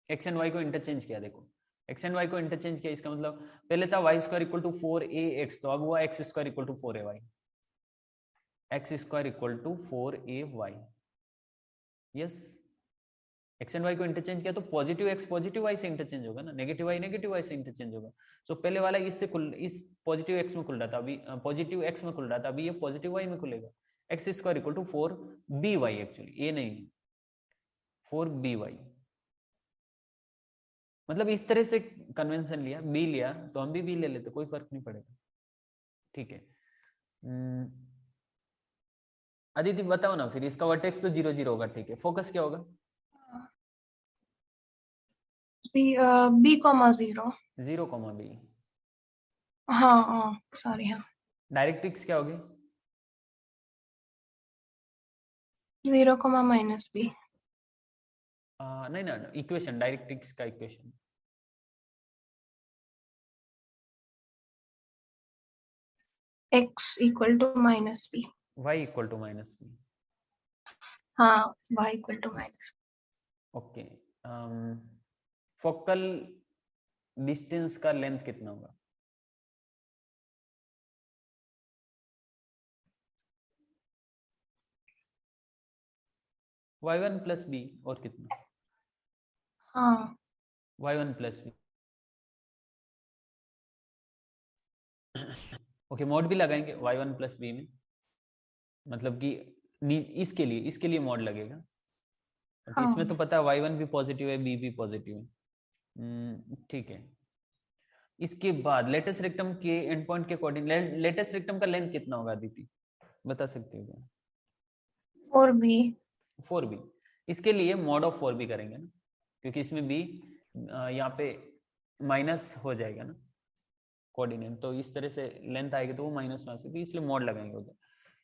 एक्स एंड वाई को इंटरचेंज किया, देखो एक्स एंड वाई को इंटरचेंज किया, इसका मतलब पहले था y² इक्वल टू 4ax, तो अब हुआ x² equal to 4ay, x² equal to 4ay। Yes, X and Y को इंटरचेंज किया तो पॉजिटिव एक्स पॉजिटिव वाई से इंटरचेंज होगा ना, नेगेटिव वाई नेगेटिव वाई से इंटरचेंज होगा। सो पहले वाला इससे खुल, इस पॉजिटिव एक्स में खुल रहा था, अभी पॉजिटिव एक्स में खुल रहा था, अभी ये पॉजिटिव वाई में खुलेगा। x² equal to 4by, actually ए नहीं, 4by। मतलब इस तरह से कन्वेंशन लिया, बी लिया तो हम भी बी ले लेते, कोई फर्क नहीं पड़ेगा। ठीक है, अदिति बताओ ना फिर, इसका वर्टेक्स तो 0 0 होगा, ठीक है, फोकस क्या होगा? b,0। 0,b। हाँ हाँ सॉरी, हाँ डायरेक्ट्रिक्स क्या होगी? 0, -b। नहीं ना, इक्वेशन, डायरेक्ट्रिक्स का equation. x equal to -b। y equal to -b। हाँ y equal to -b। Okay, focal distance का लेंथ कितना होगा? y1 प्लस बी और कितना? हाँ y1 plus B. Okay, mod भी लगाएंगे y1 प्लस बी में, मतलब कि इसके लिए मॉड लगेगा। ओके, इसमें तो हाँ पता है y1 भी पॉजिटिव है, बी भी पॉजिटिव है। ठीक है। इसके बाद लेटेस्ट रेक्टम के एंड पॉइंट के अकॉर्डिंग लेटेस्ट रेक्टम का लेंथ कितना होगा अदिति, बता सकते हो क्या? 4b। 4b। इसके लिए मॉड ऑफ 4b करेंगे ना, क्योंकि इसमें b यहाँ पे माइनस हो जाएगा ना कोऑर्डिनेट, तो इस तरह से लेंथ आएगी तो वो माइनस ना सकती, इसलिए मॉड लगाएंगे उधर।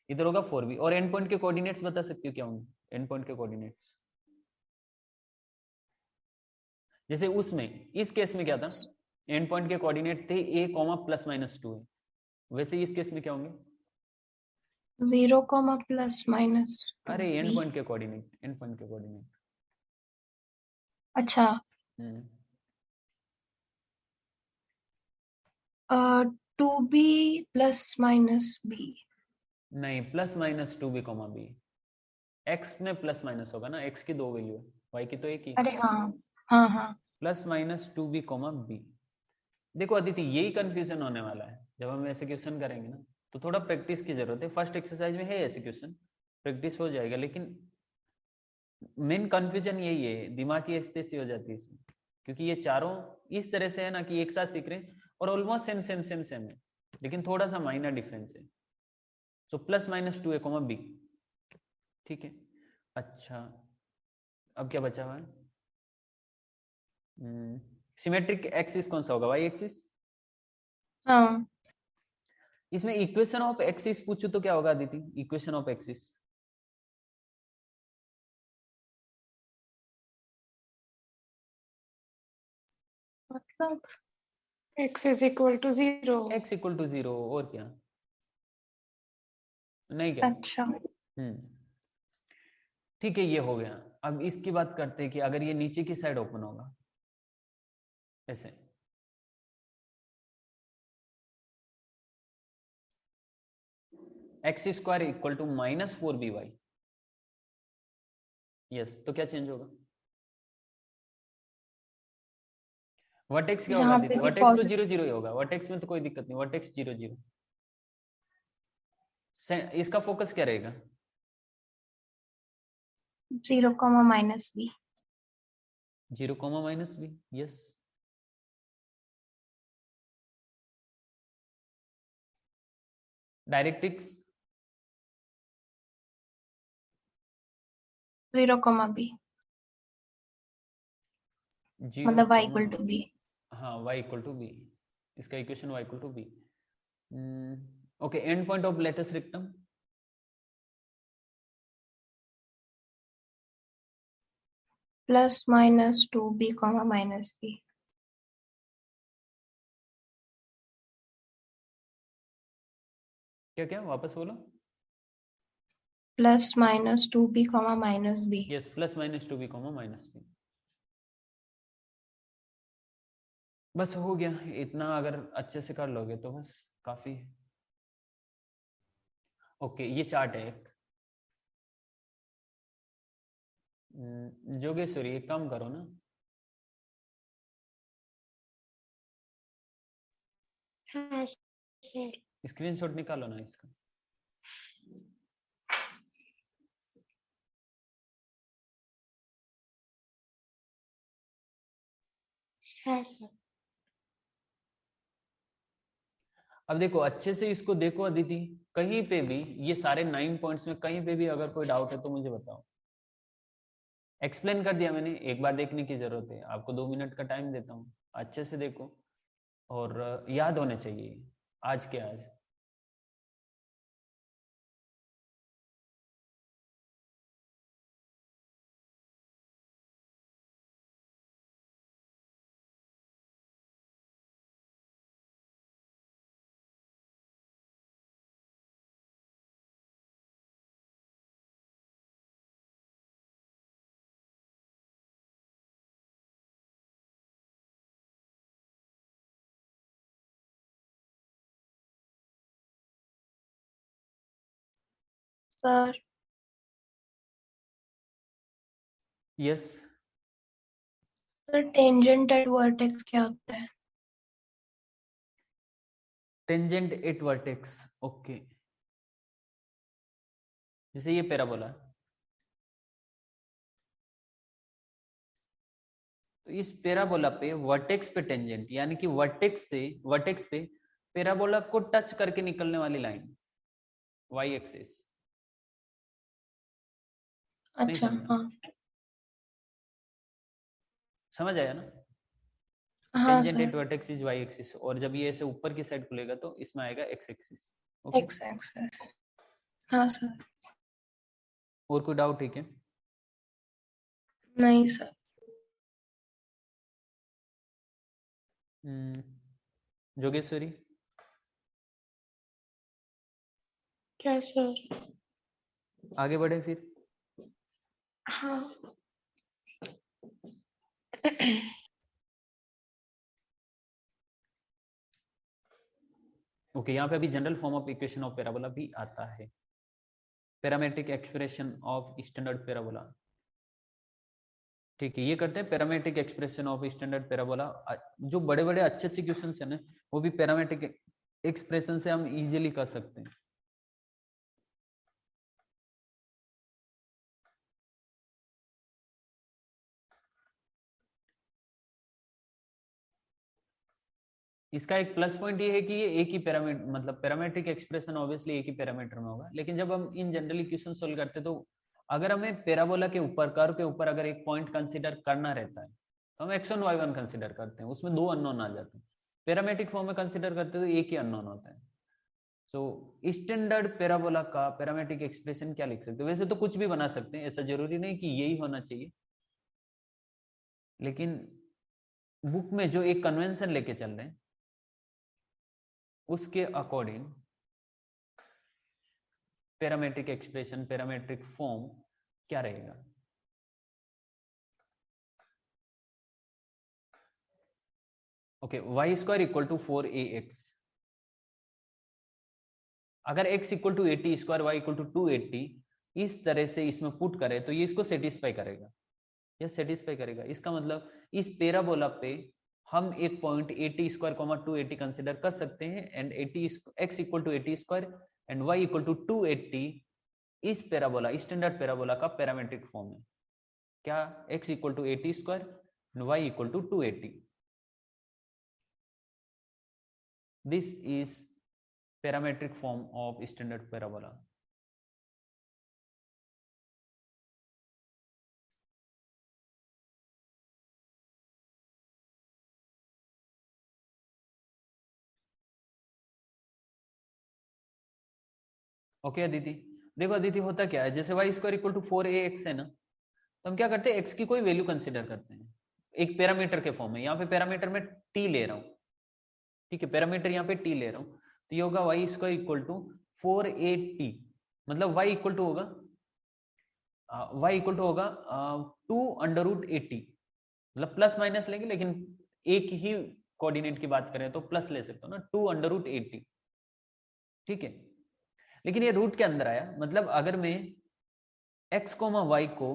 इधर होगा 4b। और एंड पॉइंट के कोऑर्डिनेट्स बता सकते हो क्या होंगे? एंड पॉइंट के कोऑर्डिनेट्स जैसे उसमें इस केस में क्या था, एंड पॉइंट के कोऑर्डिनेट थे a प्लस माइनस 2 है, वैसे इस केस में क्या होंगे? 0, प्लस माइनस अरे 2b। एंड पॉइंट के कोऑर्डिनेट, एंड पॉइंट के कोऑर्डिनेट। अच्छा, hmm 2b plus minus b। नहीं, plus minus 2b comma B. X में प्लस माइनस होगा ना, एक्स की दो वैल्यू है, वाई की तो एक ही। अरे हाँ हाँ हाँ। Plus minus 2b comma B. देखो अदिति, यही कंफ्यूजन होने वाला है जब हम ऐसे क्वेश्चन करेंगे ना, तो थोड़ा प्रैक्टिस की जरूरत है। फर्स्ट एक्सरसाइज में है ऐसे क्वेश्चन, प्रैक्टिस हो जाएगा, लेकिन मेन कंफ्यूजन यही है, दिमाग की स्थिति हो जाती है इसमें, क्योंकि ये चारों इस तरह से है ना कि एक साथ सीख रहे हैं और almost same same same same है, लेकिन थोड़ा सा माइनर डिफरेंस है। So plus minus 2a comma B. ठीक है। अच्छा, अब क्या बचा हुआ है? सिमेट्रिक एक्सिस कौन सा होगा? Y axis. हाँ इसमें इक्वेशन ऑफ एक्सिस पूछू तो क्या होगा दीदी? इक्वेशन ऑफ एक्सिस मतलब x is equal to 0। x equal to 0, और क्या? नहीं क्या? अच्छा, ठीक है, ये हो गया। अब इसकी बात करते हैं कि अगर ये नीचे की साइड ओपन होगा ऐसे, X square equal to minus 4by। Yes, तो क्या चेंज होगा? वर्टेक्स क्या होगा जहाँ दीदी? पे भी वर्टेक्स तो पॉजिटिव 0 0 ही होगा, वर्टेक्स में तो कोई दिक्कत नहीं, वर्टेक्स 0 0। इसका फोकस क्या रहेगा? 0, minus b। 0 comma minus B. Yes, directrix 0, b। 0 मतलब y comma, equal to b। हाँ y इक्वल टू बी, इसका equation y equal to B. Okay, end point of latus rectum plus minus 2b, minus b। क्या क्या वापस बोलो? Plus minus 2b, minus b। Yes, plus minus 2b comma minus B. बस हो गया इतना, अगर अच्छे से कर लोगे तो बस काफी है। ओके, ये चार्ट है एक। जोगेश्वरी एक काम करो ना, हाँ सर। स्क्रीनशॉट निकालो ना इसका। हाँ सर। अब देखो अच्छे से इसको देखो अदिति, कहीं पे भी ये सारे 9 पॉइंट्स में कहीं पे भी अगर कोई डाउट है तो मुझे बताओ। एक्सप्लेन कर दिया मैंने, एक बार देखने की जरूरत है, आपको 2 मिनट का टाइम देता हूँ, अच्छे से देखो और याद होने चाहिए आज के आज। Sir yes, sir tangent at vertex क्या होता है? Tangent at vertex, okay. जैसे ये पैराबोला, तो इस पैराबोला पे वर्टेक्स पे टेंजेंट, यानी कि वर्टेक्स पे पैराबोला को टच करके निकलने वाली लाइन, वाई एक्सिस। नहीं अच्छा समझा? हाँ समझ आया ना? हाँ tangent sir. At vertex is Y axis, और जब ये ऐसे ऊपर की साइड खुलेगा तो इसमें आएगा X axis. Okay, X axis. हाँ सर। और कोई डाउट है क्या? नहीं सर। जोगेश्वरी? क्या सर? आगे बढ़े फिर। हाँ। ओके, यहाँ पे अभी general form of equation of parabola भी आता है, parametric expression of standard parabola. ठीक है, ये करते हैं parametric expression of standard parabola. जो बड़े बड़े अच्छे अच्छे क्वेश्चन है ना, वो भी पैरामेट्रिक एक्सप्रेशन से हम इजीली कर सकते हैं। इसका एक प्लस पॉइंट ये है कि ये एक ही पैरामीटर, मतलब पैरामेट्रिक एक्सप्रेशन ऑब्वियसली एक ही पैरामीटर में होगा, लेकिन जब हम इन जनरली क्वेश्चन सोल्व करते हैं तो अगर हमें पैराबोला के ऊपर, कर्व के ऊपर अगर एक पॉइंट कंसीडर करना रहता है तो हम x1 y1 कंसीडर करते हैं, उसमें 2 अननोन आ जाते हैं। पैरामेट्रिक फॉर्म में कंसीडर करते हैं तो एक ही अननोन होता है। सो स्टैंडर्ड पैराबोला का पैरामेट्रिक एक्सप्रेशन क्या लिख सकते हैं? वैसे तो कुछ भी बना सकते हैं, ऐसा जरूरी नहीं कि यही होना चाहिए, लेकिन बुक में जो एक कन्वेंशन लेके चल रहे हैं उसके according parametric expression, parametric form क्या रहेगा? Okay, Y square equal to 4ax। अगर x equal to 80 square, Y equal to 280, इस तरह से इसमें पुट करें तो ये इसको सेटिस्फाई करेगा, यह सेटिस्फाई करेगा। इसका मतलब इस पैराबोला पे हम एक पॉइंट 80 स्क्वायर 280 कंसिडर कर सकते हैं, and 80 x equal to 80 square and y equal to 280 इस पैराबोला, स्टैंडर्ड पैराबोला का पैरामेट्रिक फॉर्म है। क्या? x equal to 80 square and y equal to 280। This is parametric form of standard parabola. Okay Aditi, देखो अदिति, होता क्या है, जैसे Y square equal to 4ax है ना, तो हम क्या करते हैं, x की कोई वैल्यू कंसीडर करते हैं एक पैरामीटर के फॉर्म में। यहाँ पे पैरामीटर में t ले रहा हूँ, ठीक है, पैरामीटर यहाँ पे t ले रहा हूँ, तो ये होगा Y square equal to 4at, मतलब y इक्वल टू होगा टू अंडर रूट 80, मतलब प्लस माइनस लेंगे, लेकिन एक ही कोऑर्डिनेट की बात करें तो प्लस ले सकते हो ना, 2 अंडर रूट 80, ठीक है। लेकिन ये रूट के अंदर आया, मतलब अगर मैं x कोमा y को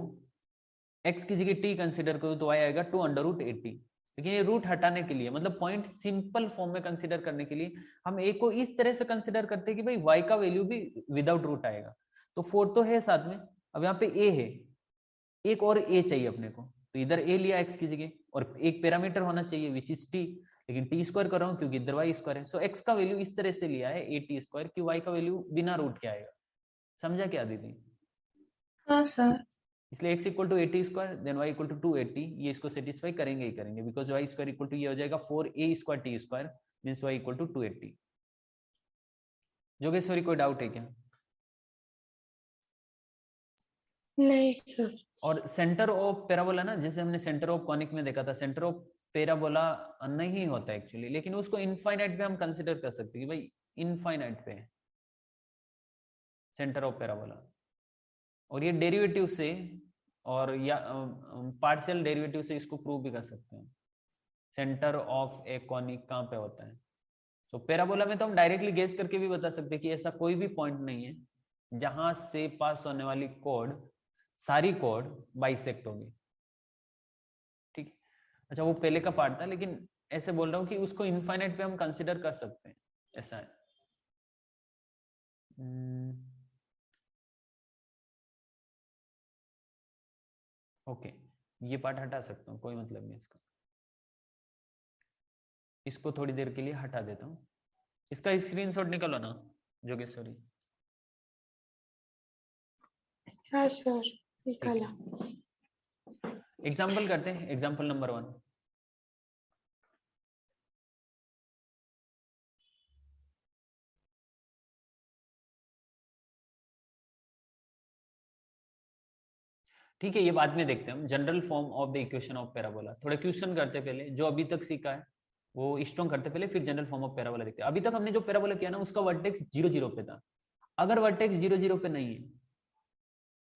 x की जगह t कंसीडर करूं तो y आएगा 2 अंडर रूट 80। लेकिन ये रूट हटाने के लिए, मतलब पॉइंट सिंपल फॉर्म में कंसीडर करने के लिए हम a को इस तरह से कंसीडर करते हैं कि भाई y का वैल्यू भी विदाउट रूट आएगा। तो 4 तो है साथ में, अब यहाँ पे a है, एक और a चाहिए अपने को, तो इधर a लिया x की जगह, और एक पैरामीटर होना चाहिए विच इज t, लेकिन टी स्क्वायर कर रहा हूँ क्योंकि इधर वाई स्क्वायर है। सो एक्स का वैल्यू इस तरह से लिया है ए टी स्क्वायर, कि वाई का वैल्यू बिना रूट के आएगा। समझा क्या दीदी? हाँ सर। इसलिए x equal to 80 square then y equal to 280, ये इसको सेटिस्फाई करेंगे ही करेंगे, because y square equal to ये हो जाएगा 4a square T square means y equal to 280। Jogeshwari कोई डाउट है क्या? नहीं सर। और सेंटर ऑफ पैराबोला ना, जैसे हमने सेंटर ऑफ कॉनिक में देखा था, सेंटर ऑफ पैराबोला नहीं होता एक्चुअली, लेकिन उसको इनफाइनाइट पे हम कंसिडर कर सकते हैं कि भाई इनफाइनाइट पे है सेंटर ऑफ पैराबोला, और ये डेरिवेटिव से और या पार्शियल डेरिवेटिव से इसको प्रूव भी कर सकते हैं सेंटर ऑफ ए कॉनिक कहाँ पे होता है। तो पैराबोला में तो हम डायरेक्टली गेस करके भी बता सकते हैं कि ऐसा कोई भी पॉइंट नहीं है जहां से पास होने वाली कोड सारी कोड बाइसेक्ट होगी। ठीक है, अच्छा वो पहले का पार्ट था, लेकिन ऐसे बोल रहा हूँ कि उसको इनफाइनाइट पे हम कंसिडर कर सकते हैं, ऐसा है। ओके, ये पार्ट हटा सकता हूँ, कोई मतलब नहीं इसका। इसको थोड़ी देर के लिए हटा देता हूँ। इसका स्क्रीनशॉट निकालो ना जोगेश्वरी। हाँ सर, ठीक है, निकाला। एग्जाम्पल करते हैं, एग्जाम्पल नंबर 1। ठीक है, ये बाद में देखते हैं हम। General form of the equation of parabola, थोड़ा क्वेश्चन करते पहले, जो अभी तक सीखा है वो स्ट्रॉन्ग करते पहले, फिर जनरल फॉर्म ऑफ पैराबोला देखते हैं। अभी तक हमने जो पैराबोला किया ना, उसका वर्टेक्स 0 0 पे था। अगर वर्टेक्स 0 0 पे नहीं है,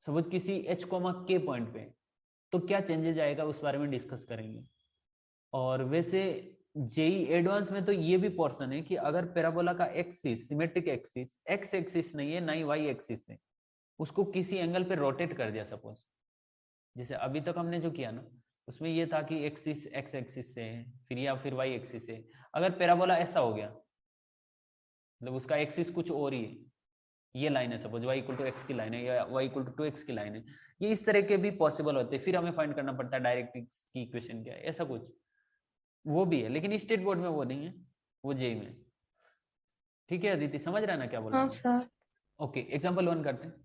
सपोज किसी h के पॉइंट पे, तो क्या चेंजेज आएगा उस बारे में डिस्कस करेंगे। और वैसे जेई एडवांस में तो ये भी पोर्शन है कि अगर पैराबोला का axis, symmetric axis, x axis नहीं है ना ही वाई एक्सिस है, उसको किसी एंगल पे रोटेट कर दिया सपोज, जैसे अभी तक हमने जो किया ना, उसमें ये था कि एक्सिस एक्स एक्सिस से है, फिर या फिर वाई एक्सिस से। अगर पैराबोला ऐसा हो गया, मतलब उसका एक्सिस कुछ और ही है, ये लाइन है suppose y equal to X की लाइन है, या y इक्वल टू 2x की लाइन है, ये इस तरह के भी पॉसिबल होते हैं। फिर हमें फाइंड करना पड़ता है डायरेक्ट्रिक्स की इक्वेशन क्या है, ऐसा कुछ वो भी है, लेकिन स्टेट बोर्ड में वो नहीं है, वो जेई में। ठीक है अदिति, समझ रहा है ना क्या बोल रहा हाँ हूँ? सर। ओके, एग्जाम्पल 1 करते हैं।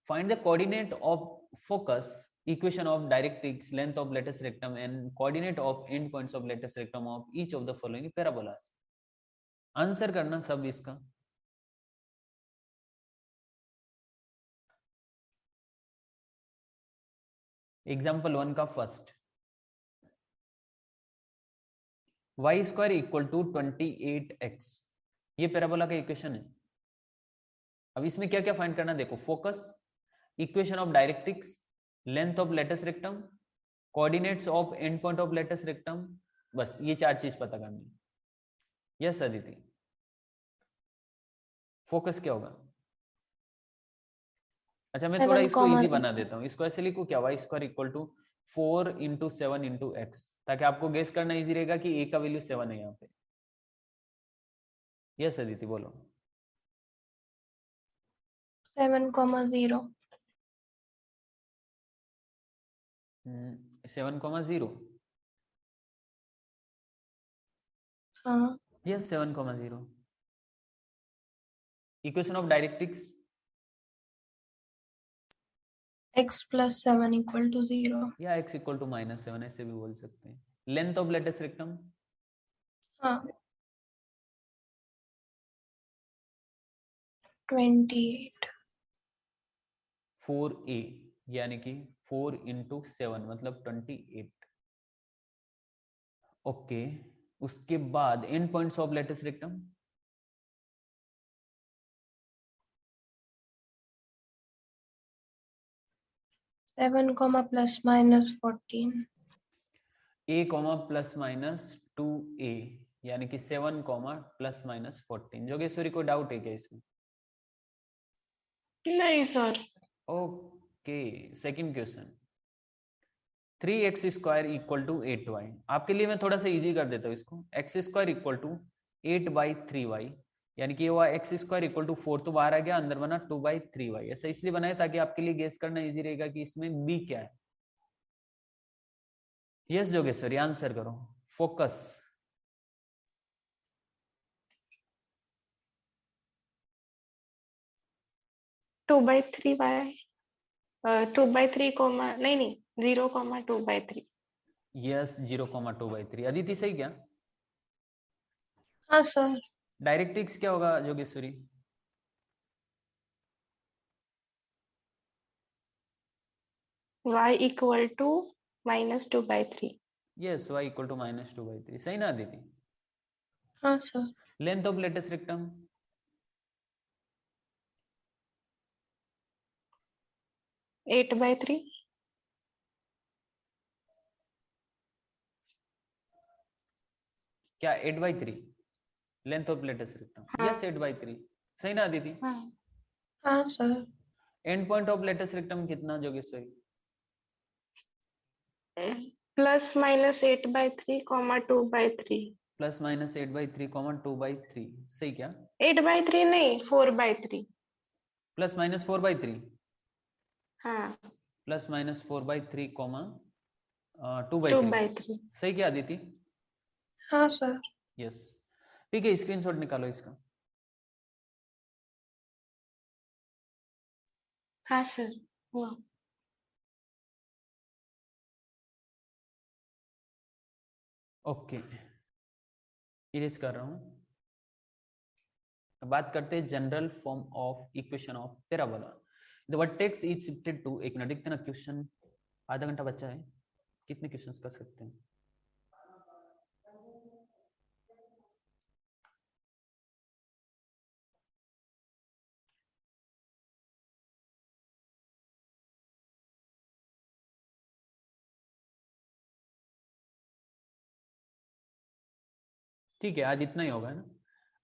Find the coordinate of focus equation of directrix, length of latus rectum and coordinate of end points of latus rectum of each of the following parabolas. Answer करना सब इसका। एग्जाम्पल 1 का first, Y square equal to 28x, ये parabola का equation है। अब इसमें क्या क्या फाइंड करना देखो, focus, equation of directrix, length of latus rectum, coordinates of and point of latus rectum, बस ये 4 चीज पता करनी। यस अदिति, फोकस क्या होगा? अच्छा मैं थोड़ा 7, इसको इजी बना देता हूँ, इसको ऐसे लिखो क्या, Y square equal to 4 into 7 into X, ताकि आपको गेस करना इजी रहेगा कि ए का वैल्यू 7 है यहाँ पे। यस अदिति बोलो। 7,0। 7,0। हाँ। Yes 7,0। Equation of directrix, x plus 7 equal to 0। या x इक्वल टू -7, ऐसे भी बोल सकते हैं। लेंथ ऑफ लेटेस्ट रेक्टम, हाँ। 28। 4a, यानी कि 4 इंटू 7 मतलब 28। ओके, उसके बाद and points of latus rectum, 7, plus minus 14। a comma plus minus 2a, यानी कि 7 कॉमा प्लस माइनस 14। जोगेश्वरी को डाउट है क्या इसमें? नहीं sir. Okay, second question, 3x square equal to 8y। आपके लिए मैं थोड़ा सा इजी कर देता हूँ इसको। X square equal to 8/3y, यानी कि वो एक्स स्क्वायर इक्वल टू 4 तो बाहर आ गया, अंदर बना 2/3y। ऐसा इसलिए बनाया ताकि आपके लिए गेस करना इजी रहेगा कि इसमें b क्या है। यस जोगेश्वरी आंसर करो, फोकस। 2/3y 2/3 कोमा नहीं 0,2/3। यस 0,2/3। अदिति सही क्या? हाँ सर। डायरेक्ट्रिक्स क्या होगा Jogeshwari? y equal to -2/3। Yes y equal to -2/3, सही ना अदिति? हाँ sir. Length of latus rectum, 8/3। क्या 8/3 लेंथ ऑफ लेटेस्ट रेक्टम? हाँ यस 8/3, सही ना अदिति? हाँ हाँ sir. End point of latus rectum कितना जोगेश्वरी? +-8/3, 2/3। +-8/3, 2/3, सही क्या? 8/3 नहीं, 4/3। +-4/3, हाँ, +-4/3, 2/3, 2/3। सही क्या अदिति? हाँ सर। यस, ठीक है, स्क्रीनशॉट निकालो इसका। हाँ सर, हुआ। ओके, इरेज कर रहा हूं। बात करते हैं general form of equation of parabola. The vertex is shifted to, एक मिनट देखते ना क्वेश्चन, आधा घंटा बचा है, कितने क्वेश्चंस कर सकते हैं? ठीक है, आज इतना ही होगा ना।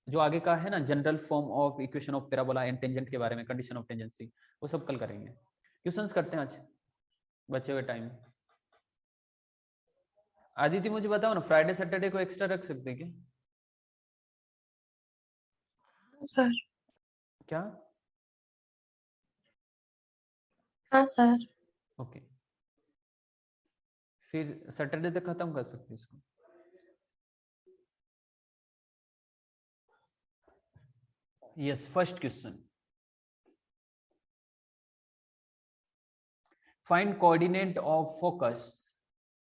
जो आगे का है ना general form of equation of parabola and tangent के बारे में, कंडीशन ऑफ टेंजेंसी, वो सब कल करेंगे। क्वेश्चंस करते हैं आज बचे हुए टाइम। आदित्य मुझे बताओ ना, फ्राइडे सैटरडे को एक्स्ट्रा रख सकते हैं क्या? सर। क्या? हाँ सर। ओके, फिर सैटरडे तक खत्म कर सकते हैं इसको। Yes, first question, find coordinate of focus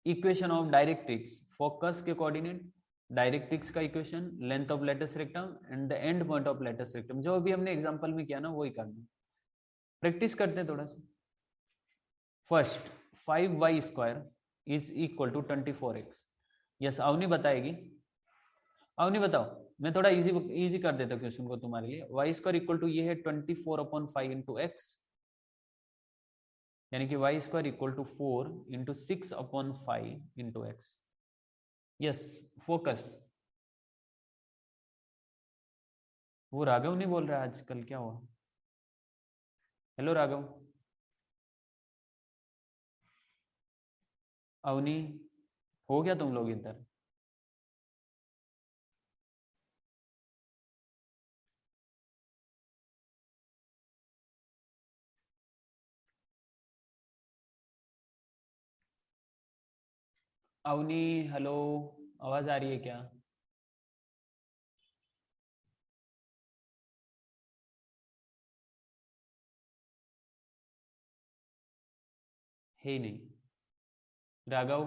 equation of directrix. Focus के कोऑर्डिनेट, डायरेक्ट्रिक्स का equation, length of latus rectum and the end point of latus rectum. जो अभी हमने एग्जांपल में किया ना वही करना, प्रैक्टिस करते हैं थोड़ा सा। First, 5y² is equal to 24x। Yes, Avni बताएगी। अवनी बताओ, मैं थोड़ा इजी कर देता हूँ क्वेश्चन को तुम्हारे लिए। y² इक्वल टू ये है 24/5 इंटू एक्स, यानी कि y² equal to 4 into 6/5 into X. Yes, focus. वो राघव नहीं बोल रहा है आजकल, क्या हुआ? हेलो राघव। अवनी, हो गया तुम लोग इधर? अवनी हेलो, आवाज आ रही है क्या? है ही नहीं। राघव,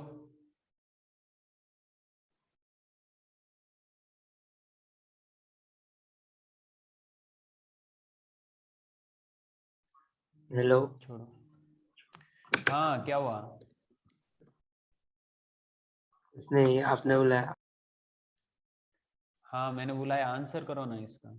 हेलो। छोड़ो। हाँ, क्या हुआ? नहीं, आपने बुलाया। हाँ मैंने बुलाया, आंसर करो ना इसका।